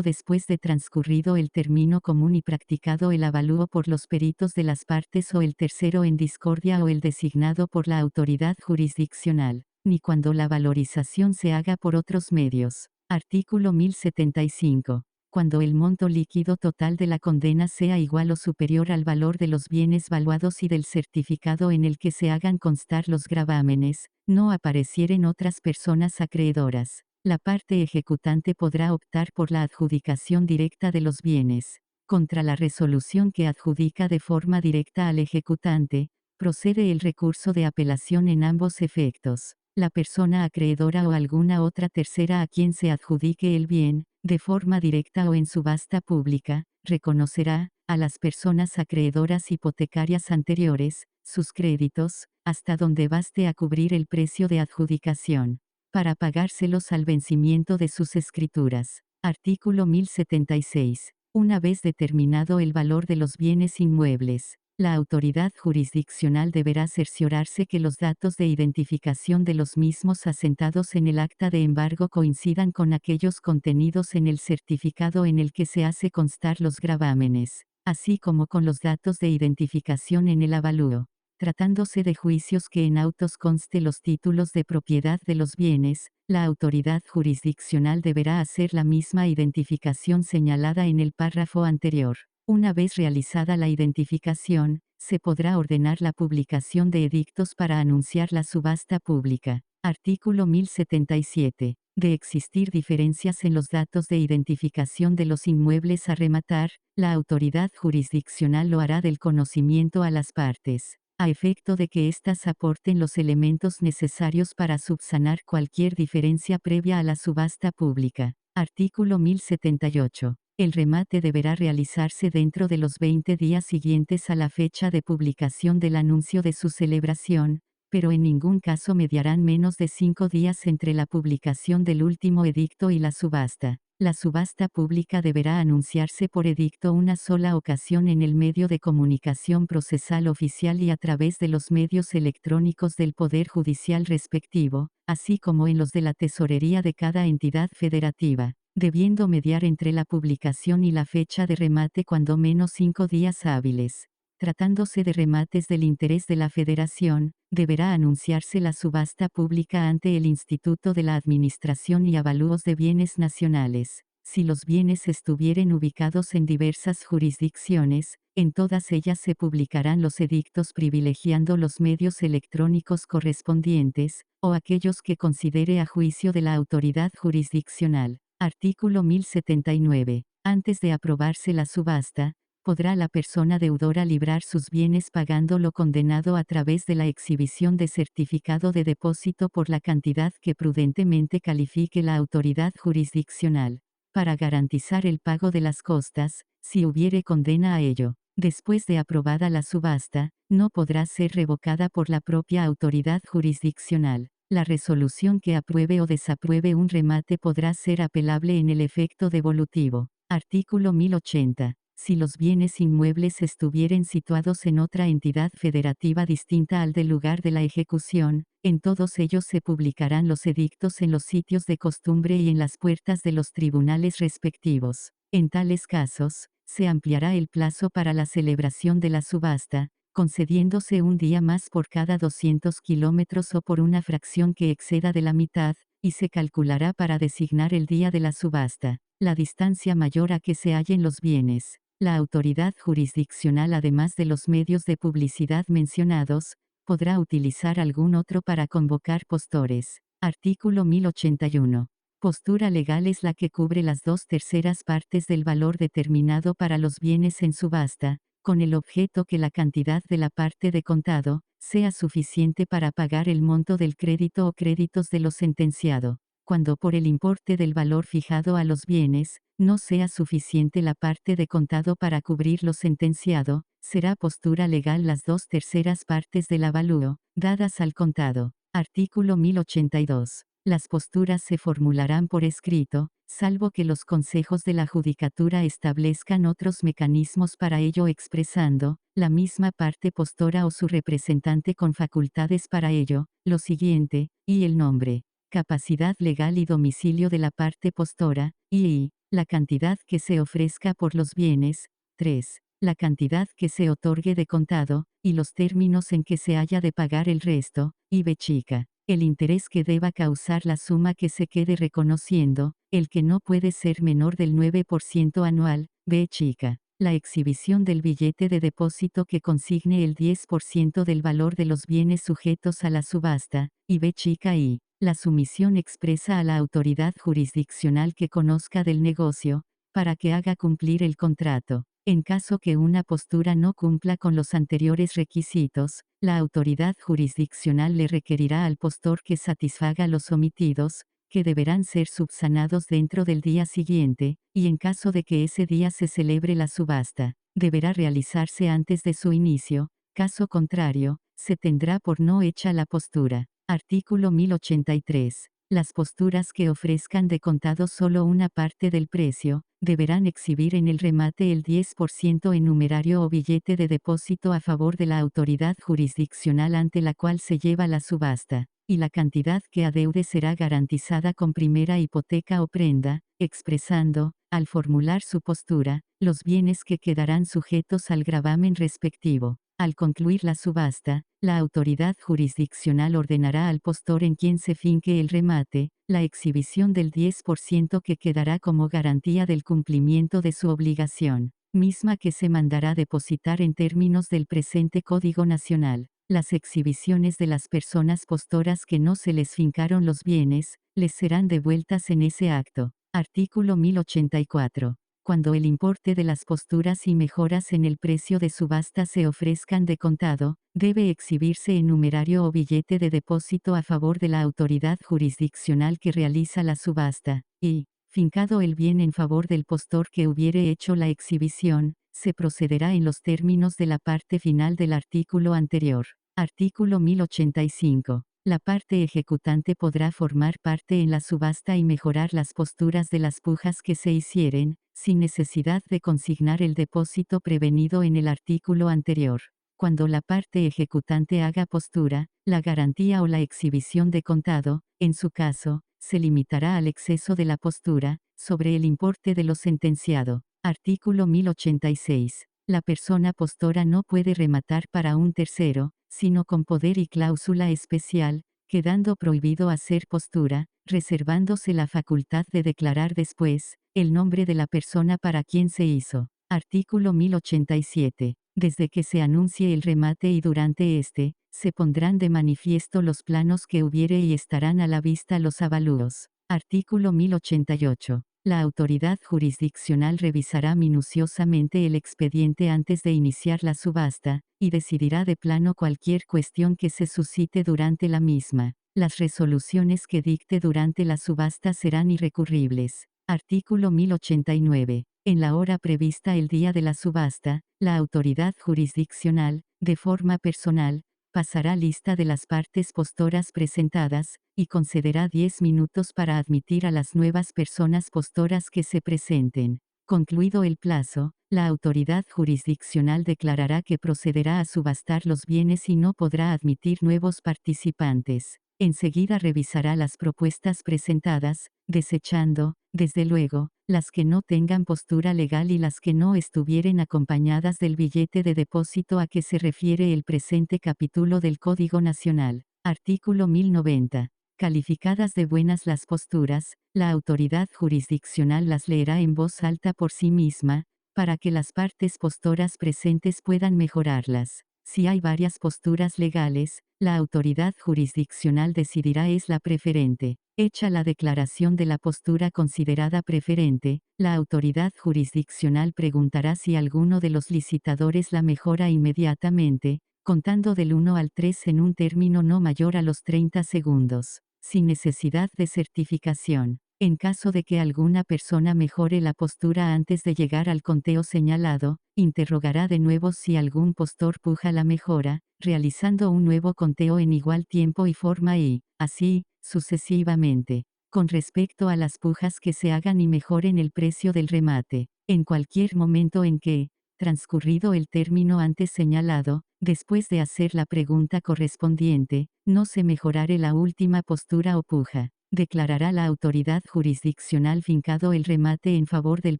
después de transcurrido el término común y practicado el avalúo por los peritos de las partes o el tercero en discordia o el designado por la autoridad jurisdiccional, ni cuando la valorización se haga por otros medios. Artículo 1075. Cuando el monto líquido total de la condena sea igual o superior al valor de los bienes valuados y del certificado en el que se hagan constar los gravámenes, no aparecieren otras personas acreedoras, la parte ejecutante podrá optar por la adjudicación directa de los bienes. Contra la resolución que adjudica de forma directa al ejecutante, procede el recurso de apelación en ambos efectos. La persona acreedora o alguna otra tercera a quien se adjudique el bien, de forma directa o en subasta pública, reconocerá, a las personas acreedoras hipotecarias anteriores, sus créditos, hasta donde baste a cubrir el precio de adjudicación, para pagárselos al vencimiento de sus escrituras. Artículo 1076. Una vez determinado el valor de los bienes inmuebles, la autoridad jurisdiccional deberá cerciorarse que los datos de identificación de los mismos asentados en el acta de embargo coincidan con aquellos contenidos en el certificado en el que se hace constar los gravámenes, así como con los datos de identificación en el avalúo. Tratándose de juicios que en autos conste los títulos de propiedad de los bienes, la autoridad jurisdiccional deberá hacer la misma identificación señalada en el párrafo anterior. Una vez realizada la identificación, se podrá ordenar la publicación de edictos para anunciar la subasta pública. Artículo 1077. De existir diferencias en los datos de identificación de los inmuebles a rematar, la autoridad jurisdiccional lo hará del conocimiento a las partes, a efecto de que éstas aporten los elementos necesarios para subsanar cualquier diferencia previa a la subasta pública. Artículo 1078. El remate deberá realizarse dentro de los 20 días siguientes a la fecha de publicación del anuncio de su celebración, pero en ningún caso mediarán menos de 5 días entre la publicación del último edicto y la subasta. La subasta pública deberá anunciarse por edicto una sola ocasión en el medio de comunicación procesal oficial y a través de los medios electrónicos del Poder Judicial respectivo, así como en los de la tesorería de cada entidad federativa, debiendo mediar entre la publicación y la fecha de remate cuando menos 5 días hábiles. Tratándose de remates del interés de la Federación, deberá anunciarse la subasta pública ante el Instituto de la Administración y Avalúos de Bienes Nacionales. Si los bienes estuvieren ubicados en diversas jurisdicciones, en todas ellas se publicarán los edictos privilegiando los medios electrónicos correspondientes, o aquellos que considere a juicio de la autoridad jurisdiccional. Artículo 1079. Antes de aprobarse la subasta, podrá la persona deudora librar sus bienes pagando lo condenado a través de la exhibición de certificado de depósito por la cantidad que prudentemente califique la autoridad jurisdiccional, para garantizar el pago de las costas, si hubiere condena a ello. Después de aprobada la subasta, no podrá ser revocada por la propia autoridad jurisdiccional. La resolución que apruebe o desapruebe un remate podrá ser apelable en el efecto devolutivo. Artículo 1080. Si los bienes inmuebles estuvieren situados en otra entidad federativa distinta al del lugar de la ejecución, en todos ellos se publicarán los edictos en los sitios de costumbre y en las puertas de los tribunales respectivos. En tales casos, se ampliará el plazo para la celebración de la subasta, concediéndose un día más por cada 200 kilómetros o por una fracción que exceda de la mitad, y se calculará para designar el día de la subasta, la distancia mayor a que se hallen los bienes. La autoridad jurisdiccional, además de los medios de publicidad mencionados, podrá utilizar algún otro para convocar postores. Artículo 1081. Postura legal es la que cubre las 2/3 partes del valor determinado para los bienes en subasta, con el objeto que la cantidad de la parte de contado sea suficiente para pagar el monto del crédito o créditos de lo sentenciado. Cuando por el importe del valor fijado a los bienes, no sea suficiente la parte de contado para cubrir lo sentenciado, será postura legal las 2/3 partes del avalúo, dadas al contado. Artículo 1082. Las posturas se formularán por escrito, salvo que los consejos de la judicatura establezcan otros mecanismos para ello expresando, la misma parte postora o su representante con facultades para ello, lo siguiente, y el nombre, capacidad legal y domicilio de la parte postora, y la cantidad que se ofrezca por los bienes. 3. La cantidad que se otorgue de contado, y los términos en que se haya de pagar el resto, y b chica. El interés que deba causar la suma que se quede reconociendo, el que no puede ser menor del 9% anual, b chica. La exhibición del billete de depósito que consigne el 10% del valor de los bienes sujetos a la subasta, y b chica y la sumisión expresa a la autoridad jurisdiccional que conozca del negocio, para que haga cumplir el contrato. En caso que una postura no cumpla con los anteriores requisitos, la autoridad jurisdiccional le requerirá al postor que satisfaga los omitidos, que deberán ser subsanados dentro del día siguiente, y en caso de que ese día se celebre la subasta, deberá realizarse antes de su inicio, caso contrario, se tendrá por no hecha la postura. Artículo 1083. Las posturas que ofrezcan de contado solo una parte del precio, deberán exhibir en el remate el 10% en numerario o billete de depósito a favor de la autoridad jurisdiccional ante la cual se lleva la subasta, y la cantidad que adeude será garantizada con primera hipoteca o prenda, expresando, al formular su postura, los bienes que quedarán sujetos al gravamen respectivo. Al concluir la subasta, la autoridad jurisdiccional ordenará al postor en quien se finque el remate, la exhibición del 10% que quedará como garantía del cumplimiento de su obligación, misma que se mandará depositar en términos del presente Código Nacional. Las exhibiciones de las personas postoras que no se les fincaron los bienes, les serán devueltas en ese acto. Artículo 1084. Cuando el importe de las posturas y mejoras en el precio de subasta se ofrezcan de contado, debe exhibirse en numerario o billete de depósito a favor de la autoridad jurisdiccional que realiza la subasta, y, fincado el bien en favor del postor que hubiere hecho la exhibición, se procederá en los términos de la parte final del artículo anterior. Artículo 1085. La parte ejecutante podrá formar parte en la subasta y mejorar las posturas de las pujas que se hicieren, sin necesidad de consignar el depósito prevenido en el artículo anterior. Cuando la parte ejecutante haga postura, la garantía o la exhibición de contado, en su caso, se limitará al exceso de la postura, sobre el importe de lo sentenciado. Artículo 1086. La persona postora no puede rematar para un tercero, sino con poder y cláusula especial, quedando prohibido hacer postura, reservándose la facultad de declarar después, el nombre de la persona para quien se hizo. Artículo 1087. Desde que se anuncie el remate y durante este, se pondrán de manifiesto los planos que hubiere y estarán a la vista los avalúos. Artículo 1088. La autoridad jurisdiccional revisará minuciosamente el expediente antes de iniciar la subasta, y decidirá de plano cualquier cuestión que se suscite durante la misma. Las resoluciones que dicte durante la subasta serán irrecurribles. Artículo 1089. En la hora prevista el día de la subasta, la autoridad jurisdiccional, de forma personal, pasará lista de las partes postoras presentadas, y concederá 10 minutos para admitir a las nuevas personas postoras que se presenten. Concluido el plazo, la autoridad jurisdiccional declarará que procederá a subastar los bienes y no podrá admitir nuevos participantes. Enseguida revisará las propuestas presentadas, desechando, desde luego, las que no tengan postura legal y las que no estuvieren acompañadas del billete de depósito a que se refiere el presente capítulo del Código Nacional. Artículo 1090. Calificadas de buenas las posturas, la autoridad jurisdiccional las leerá en voz alta por sí misma, para que las partes postoras presentes puedan mejorarlas. Si hay varias posturas legales, la autoridad jurisdiccional decidirá es la preferente. Hecha la declaración de la postura considerada preferente, la autoridad jurisdiccional preguntará si alguno de los licitadores la mejora inmediatamente, contando del 1 al 3 en un término no mayor a los 30 segundos, sin necesidad de certificación. En caso de que alguna persona mejore la postura antes de llegar al conteo señalado, interrogará de nuevo si algún postor puja la mejora, realizando un nuevo conteo en igual tiempo y forma y, así, sucesivamente. Con respecto a las pujas que se hagan y mejoren el precio del remate, en cualquier momento en que, transcurrido el término antes señalado, después de hacer la pregunta correspondiente, no se mejorare la última postura o puja, declarará la autoridad jurisdiccional fincado el remate en favor del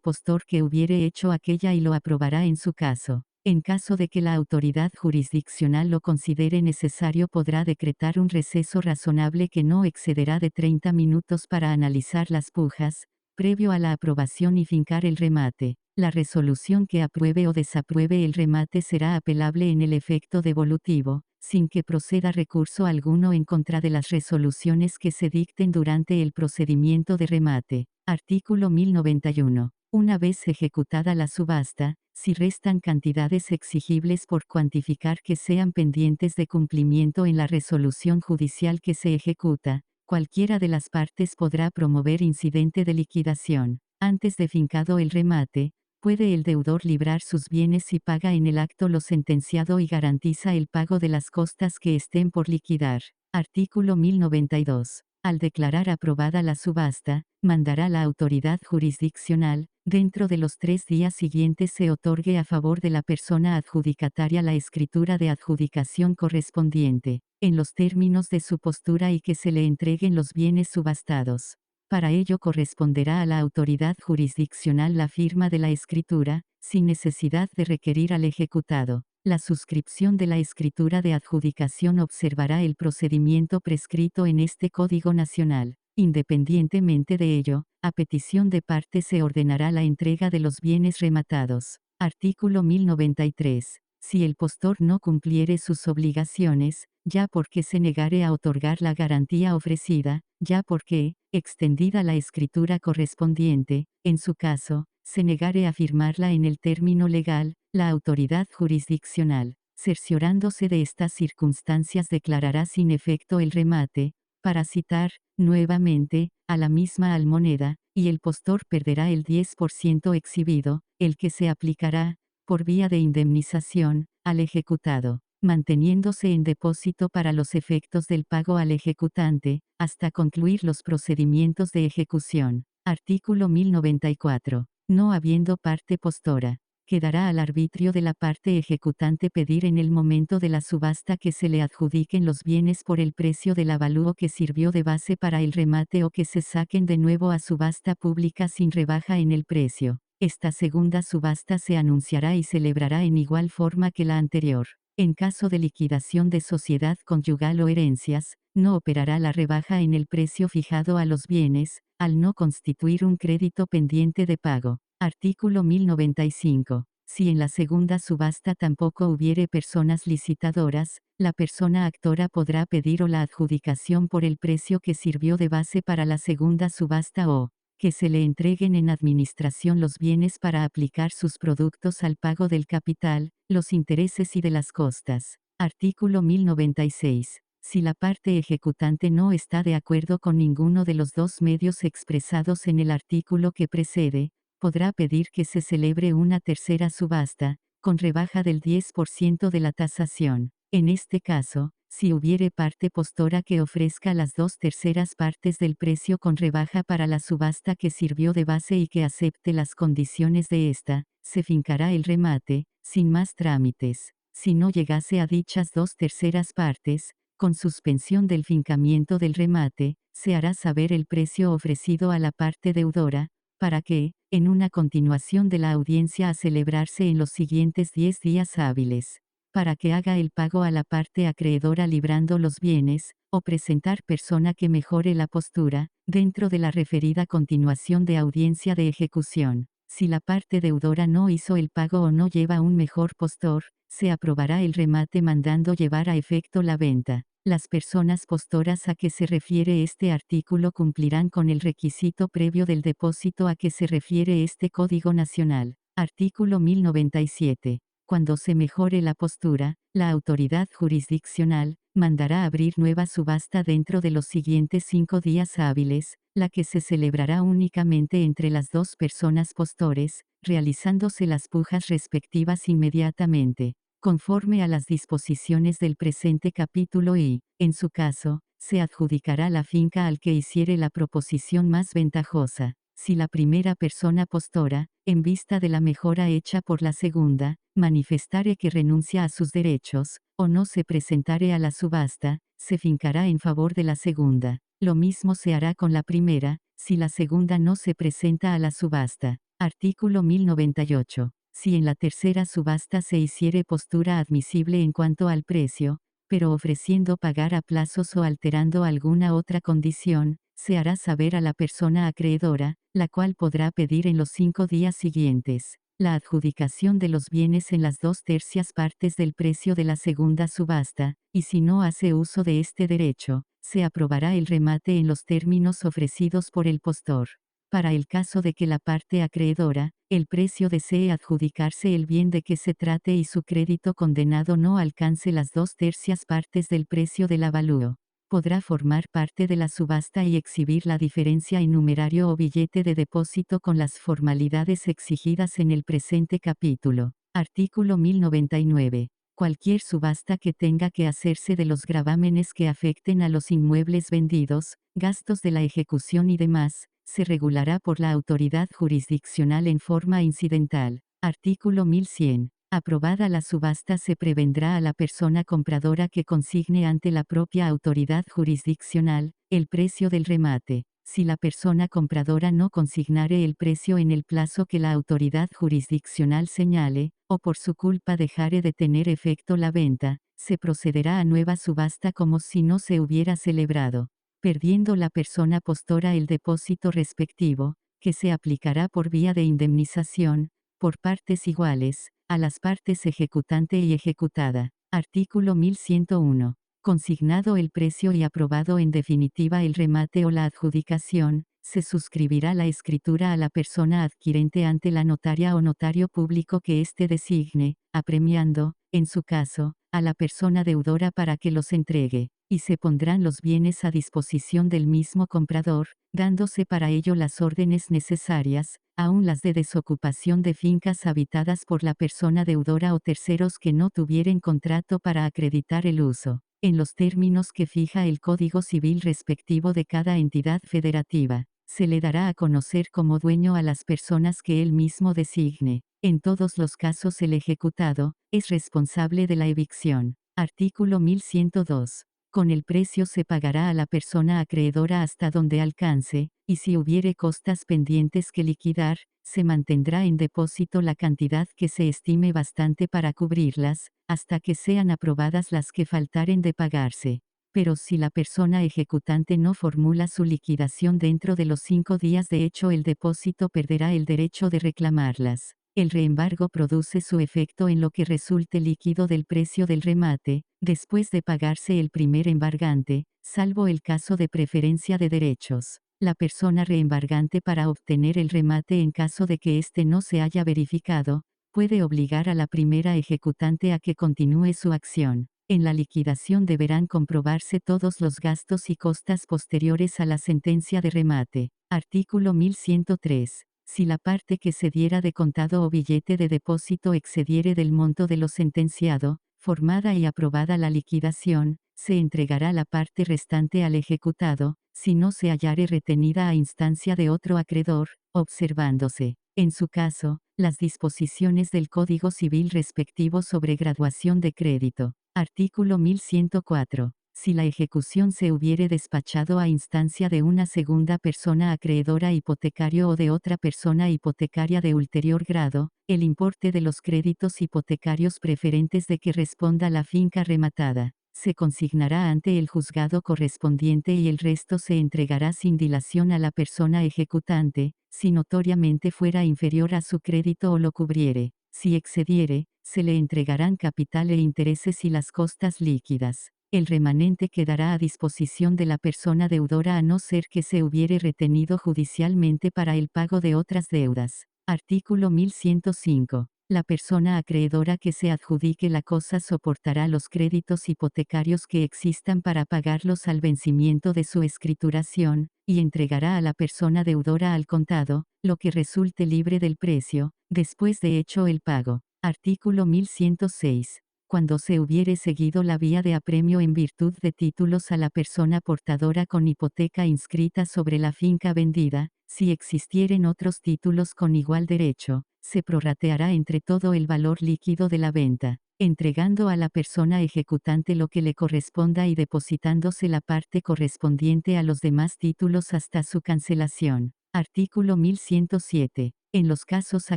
postor que hubiere hecho aquella y lo aprobará en su caso. En caso de que la autoridad jurisdiccional lo considere necesario podrá decretar un receso razonable que no excederá de 30 minutos para analizar las pujas, previo a la aprobación y fincar el remate. La resolución que apruebe o desapruebe el remate será apelable en el efecto devolutivo, sin que proceda recurso alguno en contra de las resoluciones que se dicten durante el procedimiento de remate. Artículo 1091. Una vez ejecutada la subasta, si restan cantidades exigibles por cuantificar que sean pendientes de cumplimiento en la resolución judicial que se ejecuta, cualquiera de las partes podrá promover incidente de liquidación. Antes de fincado el remate, puede el deudor librar sus bienes si paga en el acto lo sentenciado y garantiza el pago de las costas que estén por liquidar. Artículo 1092. Al declarar aprobada la subasta, mandará la autoridad jurisdiccional, dentro de los 3 días siguientes se otorgue a favor de la persona adjudicataria la escritura de adjudicación correspondiente, en los términos de su postura y que se le entreguen los bienes subastados. Para ello corresponderá a la autoridad jurisdiccional la firma de la escritura, sin necesidad de requerir al ejecutado. La suscripción de la escritura de adjudicación observará el procedimiento prescrito en este Código Nacional. Independientemente de ello, a petición de parte se ordenará la entrega de los bienes rematados. Artículo 1093. Si el postor no cumpliere sus obligaciones, ya porque se negare a otorgar la garantía ofrecida, ya porque, extendida la escritura correspondiente, en su caso, se negare a firmarla en el término legal, la autoridad jurisdiccional, cerciorándose de estas circunstancias, declarará sin efecto el remate, para citar, nuevamente, a la misma almoneda, y el postor perderá el 10% exhibido, el que se aplicará, por vía de indemnización, al ejecutado, manteniéndose en depósito para los efectos del pago al ejecutante, hasta concluir los procedimientos de ejecución. Artículo 1094. No habiendo parte postora, quedará al arbitrio de la parte ejecutante pedir en el momento de la subasta que se le adjudiquen los bienes por el precio del avalúo que sirvió de base para el remate o que se saquen de nuevo a subasta pública sin rebaja en el precio. Esta segunda subasta se anunciará y celebrará en igual forma que la anterior. En caso de liquidación de sociedad conyugal o herencias, no operará la rebaja en el precio fijado a los bienes, al no constituir un crédito pendiente de pago. Artículo 1095. Si en la segunda subasta tampoco hubiere personas licitadoras, la persona actora podrá pedir o la adjudicación por el precio que sirvió de base para la segunda subasta o que se le entreguen en administración los bienes para aplicar sus productos al pago del capital, los intereses y de las costas. Artículo 1096. Si la parte ejecutante no está de acuerdo con ninguno de los dos medios expresados en el artículo que precede, podrá pedir que se celebre una tercera subasta, con rebaja del 10% de la tasación. En este caso, si hubiere parte postora que ofrezca las 2/3 partes del precio con rebaja para la subasta que sirvió de base y que acepte las condiciones de esta, se fincará el remate, sin más trámites. Si no llegase a dichas 2/3 partes, con suspensión del fincamiento del remate, se hará saber el precio ofrecido a la parte deudora, para que, en una continuación de la audiencia a celebrarse en los siguientes 10 días hábiles, para que haga el pago a la parte acreedora librando los bienes, o presentar persona que mejore la postura, dentro de la referida continuación de audiencia de ejecución. Si la parte deudora no hizo el pago o no lleva un mejor postor, se aprobará el remate mandando llevar a efecto la venta. Las personas postoras a que se refiere este artículo cumplirán con el requisito previo del depósito a que se refiere este Código Nacional. Artículo 1097. Cuando se mejore la postura, la autoridad jurisdiccional mandará abrir nueva subasta dentro de los siguientes 5 días hábiles, la que se celebrará únicamente entre las dos personas postores, realizándose las pujas respectivas inmediatamente, conforme a las disposiciones del presente capítulo y, en su caso, se adjudicará la finca al que hiciere la proposición más ventajosa. Si la primera persona postora, en vista de la mejora hecha por la segunda, manifestare que renuncia a sus derechos, o no se presentare a la subasta, se fincará en favor de la segunda. Lo mismo se hará con la primera, si la segunda no se presenta a la subasta. Artículo 1098. Si en la tercera subasta se hiciere postura admisible en cuanto al precio, pero ofreciendo pagar a plazos o alterando alguna otra condición, se hará saber a la persona acreedora, la cual podrá pedir en los 5 días siguientes la adjudicación de los bienes en las 2/3 partes del precio de la segunda subasta, y si no hace uso de este derecho, se aprobará el remate en los términos ofrecidos por el postor. Para el caso de que la parte acreedora, el precio desee adjudicarse el bien de que se trate y su crédito condenado no alcance las 2/3 partes del precio del avalúo, podrá formar parte de la subasta y exhibir la diferencia en numerario o billete de depósito con las formalidades exigidas en el presente capítulo. Artículo 1099. Cualquier subasta que tenga que hacerse de los gravámenes que afecten a los inmuebles vendidos, gastos de la ejecución y demás, se regulará por la autoridad jurisdiccional en forma incidental. Artículo 1100. Aprobada la subasta se prevendrá a la persona compradora que consigne ante la propia autoridad jurisdiccional el precio del remate. Si la persona compradora no consignare el precio en el plazo que la autoridad jurisdiccional señale, o por su culpa dejare de tener efecto la venta, se procederá a nueva subasta como si no se hubiera celebrado, perdiendo la persona postora el depósito respectivo, que se aplicará por vía de indemnización, por partes iguales, A las partes ejecutante y ejecutada. Artículo 1101. Consignado el precio y aprobado en definitiva el remate o la adjudicación, se suscribirá la escritura a la persona adquirente ante la notaria o notario público que éste designe, apremiando, en su caso, a la persona deudora para que los entregue, y se pondrán los bienes a disposición del mismo comprador, dándose para ello las órdenes necesarias, aun las de desocupación de fincas habitadas por la persona deudora o terceros que no tuvieren contrato para acreditar el uso, en los términos que fija el Código Civil respectivo de cada entidad federativa. Se le dará a conocer como dueño a las personas que él mismo designe. En todos los casos el ejecutado es responsable de la evicción. Artículo 1102. Con el precio se pagará a la persona acreedora hasta donde alcance, y si hubiere costas pendientes que liquidar, se mantendrá en depósito la cantidad que se estime bastante para cubrirlas, hasta que sean aprobadas las que faltaren de pagarse. Pero si la persona ejecutante no formula su liquidación dentro de los 5 días de hecho el depósito perderá el derecho de reclamarlas. El reembargo produce su efecto en lo que resulte líquido del precio del remate, después de pagarse el primer embargante, salvo el caso de preferencia de derechos. La persona reembargante para obtener el remate en caso de que éste no se haya verificado, puede obligar a la primera ejecutante a que continúe su acción. En la liquidación deberán comprobarse todos los gastos y costas posteriores a la sentencia de remate. Artículo 1103. Si la parte que se diera de contado o billete de depósito excediere del monto de lo sentenciado, formada y aprobada la liquidación, se entregará la parte restante al ejecutado, si no se hallare retenida a instancia de otro acreedor, observándose, en su caso, las disposiciones del Código Civil respectivo sobre graduación de crédito. Artículo 1104. Si la ejecución se hubiere despachado a instancia de una segunda persona acreedora hipotecario o de otra persona hipotecaria de ulterior grado, el importe de los créditos hipotecarios preferentes de que responda la finca rematada, se consignará ante el juzgado correspondiente y el resto se entregará sin dilación a la persona ejecutante, si notoriamente fuera inferior a su crédito o lo cubriere. Si excediere, se le entregarán capital e intereses y las costas líquidas. El remanente quedará a disposición de la persona deudora a no ser que se hubiere retenido judicialmente para el pago de otras deudas. Artículo 1105. La persona acreedora que se adjudique la cosa soportará los créditos hipotecarios que existan para pagarlos al vencimiento de su escrituración, y entregará a la persona deudora al contado, lo que resulte libre del precio, después de hecho el pago. Artículo 1106. Cuando se hubiere seguido la vía de apremio en virtud de títulos a la persona portadora con hipoteca inscrita sobre la finca vendida, si existieren otros títulos con igual derecho, se prorrateará entre todo el valor líquido de la venta, entregando a la persona ejecutante lo que le corresponda y depositándose la parte correspondiente a los demás títulos hasta su cancelación. Artículo 1107. En los casos a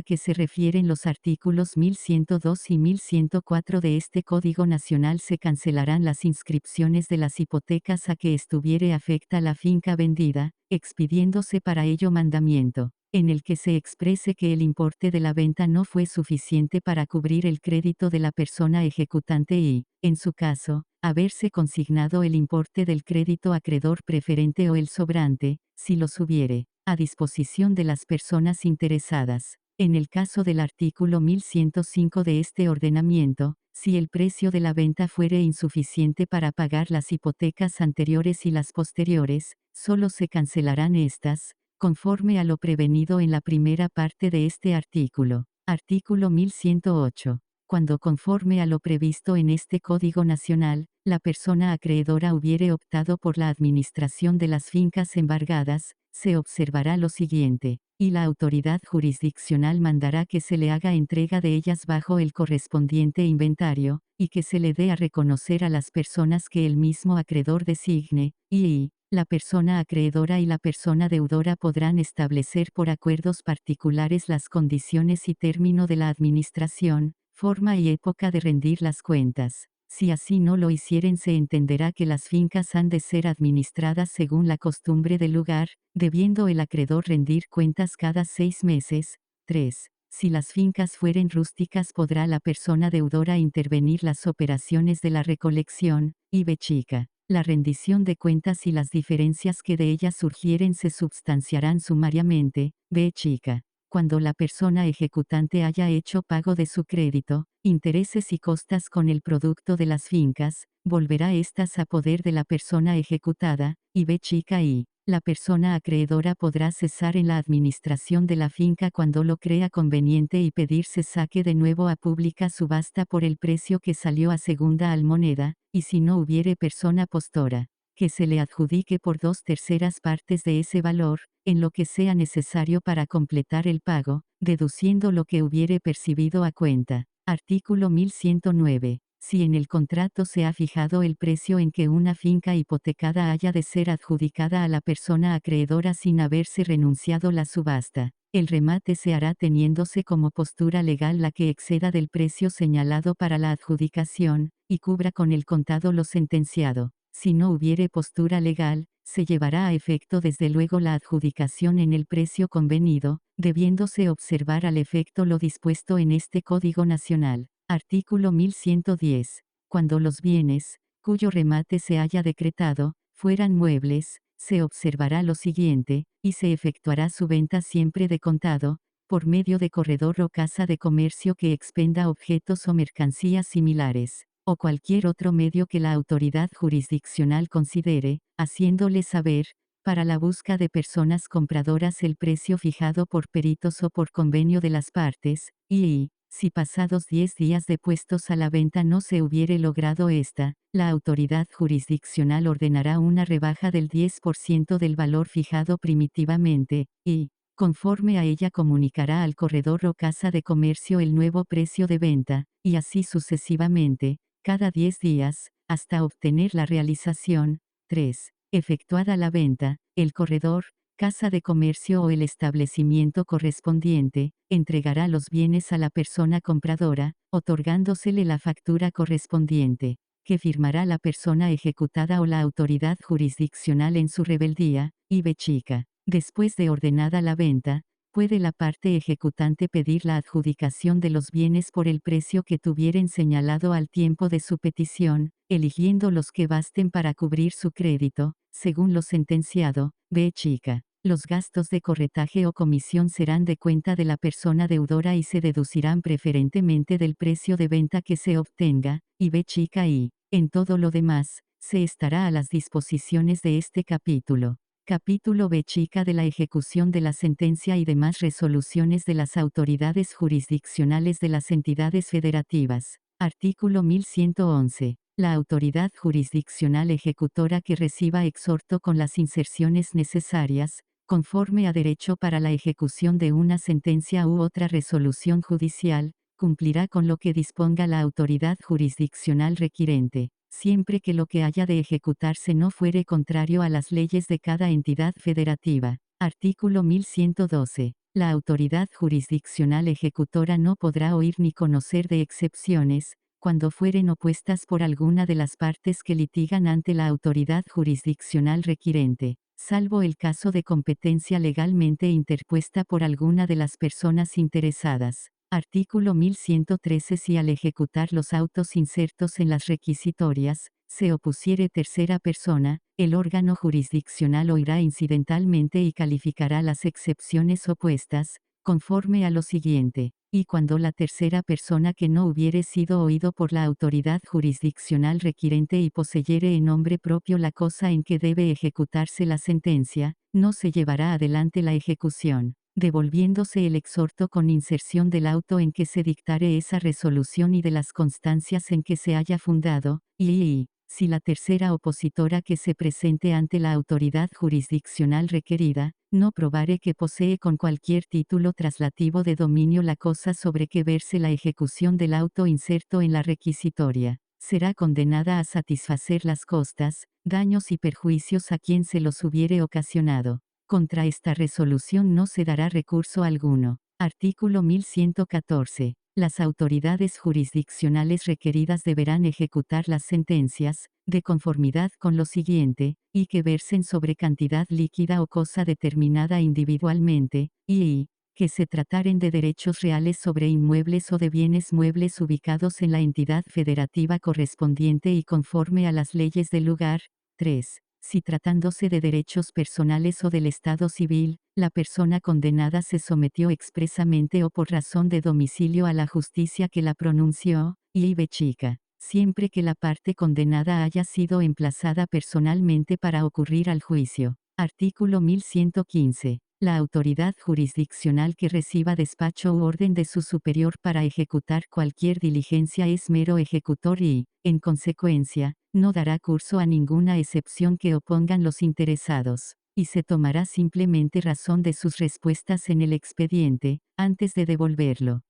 que se refieren los artículos 1102 y 1104 de este Código Nacional se cancelarán las inscripciones de las hipotecas a que estuviere afecta la finca vendida, expidiéndose para ello mandamiento, en el que se exprese que el importe de la venta no fue suficiente para cubrir el crédito de la persona ejecutante y, en su caso, haberse consignado el importe del crédito acreedor preferente o el sobrante, si los hubiere, a disposición de las personas interesadas. En el caso del artículo 1105 de este ordenamiento, si el precio de la venta fuere insuficiente para pagar las hipotecas anteriores y las posteriores, solo se cancelarán estas, conforme a lo prevenido en la primera parte de este artículo. Artículo 1108. Cuando conforme a lo previsto en este Código Nacional, la persona acreedora hubiere optado por la administración de las fincas embargadas, se observará lo siguiente, y la autoridad jurisdiccional mandará que se le haga entrega de ellas bajo el correspondiente inventario, y que se le dé a reconocer a las personas que el mismo acreedor designe, y la persona acreedora y la persona deudora podrán establecer por acuerdos particulares las condiciones y término de la administración, forma y época de rendir las cuentas. Si así no lo hicieren se entenderá que las fincas han de ser administradas según la costumbre del lugar, debiendo el acreedor rendir cuentas cada 6 meses. 3. Si las fincas fueren rústicas podrá la persona deudora intervenir las operaciones de la recolección, y b chica. La rendición de cuentas y las diferencias que de ellas surgieren se substanciarán sumariamente, b chica. Cuando la persona ejecutante haya hecho pago de su crédito, intereses y costas con el producto de las fincas, volverá éstas a poder de la persona ejecutada, y b chica y la persona acreedora podrá cesar en la administración de la finca cuando lo crea conveniente y pedir se saque de nuevo a pública subasta por el precio que salió a segunda almoneda, y si no hubiere persona postora, que se le adjudique por 2/3 partes de ese valor, en lo que sea necesario para completar el pago, deduciendo lo que hubiere percibido a cuenta. Artículo 1109. Si en el contrato se ha fijado el precio en que una finca hipotecada haya de ser adjudicada a la persona acreedora sin haberse renunciado la subasta, el remate se hará teniéndose como postura legal la que exceda del precio señalado para la adjudicación, y cubra con el contado lo sentenciado. Si no hubiere postura legal, se llevará a efecto desde luego la adjudicación en el precio convenido, debiéndose observar al efecto lo dispuesto en este Código Nacional. Artículo 1110. Cuando los bienes, cuyo remate se haya decretado, fueran muebles, se observará lo siguiente, y se efectuará su venta siempre de contado, por medio de corredor o casa de comercio que expenda objetos o mercancías similares, o cualquier otro medio que la autoridad jurisdiccional considere, haciéndole saber, para la busca de personas compradoras el precio fijado por peritos o por convenio de las partes, y, si pasados 10 días de puestos a la venta no se hubiere logrado esta, la autoridad jurisdiccional ordenará una rebaja del 10% del valor fijado primitivamente, y, conforme a ella comunicará al corredor o casa de comercio el nuevo precio de venta, y así sucesivamente, cada 10 días, hasta obtener la realización. 3. Efectuada la venta, el corredor, casa de comercio o el establecimiento correspondiente, entregará los bienes a la persona compradora, otorgándosele la factura correspondiente, que firmará la persona ejecutada o la autoridad jurisdiccional en su rebeldía, y b chica. Después de ordenada la venta, puede la parte ejecutante pedir la adjudicación de los bienes por el precio que tuvieren señalado al tiempo de su petición, eligiendo los que basten para cubrir su crédito, según lo sentenciado. B chica. Los gastos de corretaje o comisión serán de cuenta de la persona deudora y se deducirán preferentemente del precio de venta que se obtenga, y B chica y, en todo lo demás, se estará a las disposiciones de este capítulo. Capítulo B chica de la ejecución de la sentencia y demás resoluciones de las autoridades jurisdiccionales de las entidades federativas. Artículo 1111. La autoridad jurisdiccional ejecutora que reciba exhorto con las inserciones necesarias, conforme a derecho para la ejecución de una sentencia u otra resolución judicial, cumplirá con lo que disponga la autoridad jurisdiccional requirente, siempre que lo que haya de ejecutarse no fuere contrario a las leyes de cada entidad federativa. Artículo 1112. La autoridad jurisdiccional ejecutora no podrá oír ni conocer de excepciones, cuando fueren opuestas por alguna de las partes que litigan ante la autoridad jurisdiccional requirente, salvo el caso de competencia legalmente interpuesta por alguna de las personas interesadas. Artículo 1113. Si al ejecutar los autos insertos en las requisitorias, se opusiere tercera persona, el órgano jurisdiccional oirá incidentalmente y calificará las excepciones opuestas, conforme a lo siguiente. Y cuando la tercera persona que no hubiere sido oído por la autoridad jurisdiccional requirente y poseyere en nombre propio la cosa en que debe ejecutarse la sentencia, no se llevará adelante la ejecución, devolviéndose el exhorto con inserción del auto en que se dictare esa resolución y de las constancias en que se haya fundado, y si la tercera opositora que se presente ante la autoridad jurisdiccional requerida, no probare que posee con cualquier título traslativo de dominio la cosa sobre que verse la ejecución del auto inserto en la requisitoria, será condenada a satisfacer las costas, daños y perjuicios a quien se los hubiere ocasionado. Contra esta resolución no se dará recurso alguno. Artículo 1114. Las autoridades jurisdiccionales requeridas deberán ejecutar las sentencias, de conformidad con lo siguiente, y que versen sobre cantidad líquida o cosa determinada individualmente, y, que se trataren de derechos reales sobre inmuebles o de bienes muebles ubicados en la entidad federativa correspondiente y conforme a las leyes del lugar. 3. Si tratándose de derechos personales o del estado civil, la persona condenada se sometió expresamente o por razón de domicilio a la justicia que la pronunció, y b chica, siempre que la parte condenada haya sido emplazada personalmente para ocurrir al juicio. Artículo 1115. La autoridad jurisdiccional que reciba despacho u orden de su superior para ejecutar cualquier diligencia es mero ejecutor y, en consecuencia, no dará curso a ninguna excepción que opongan los interesados, y se tomará simplemente razón de sus respuestas en el expediente, antes de devolverlo.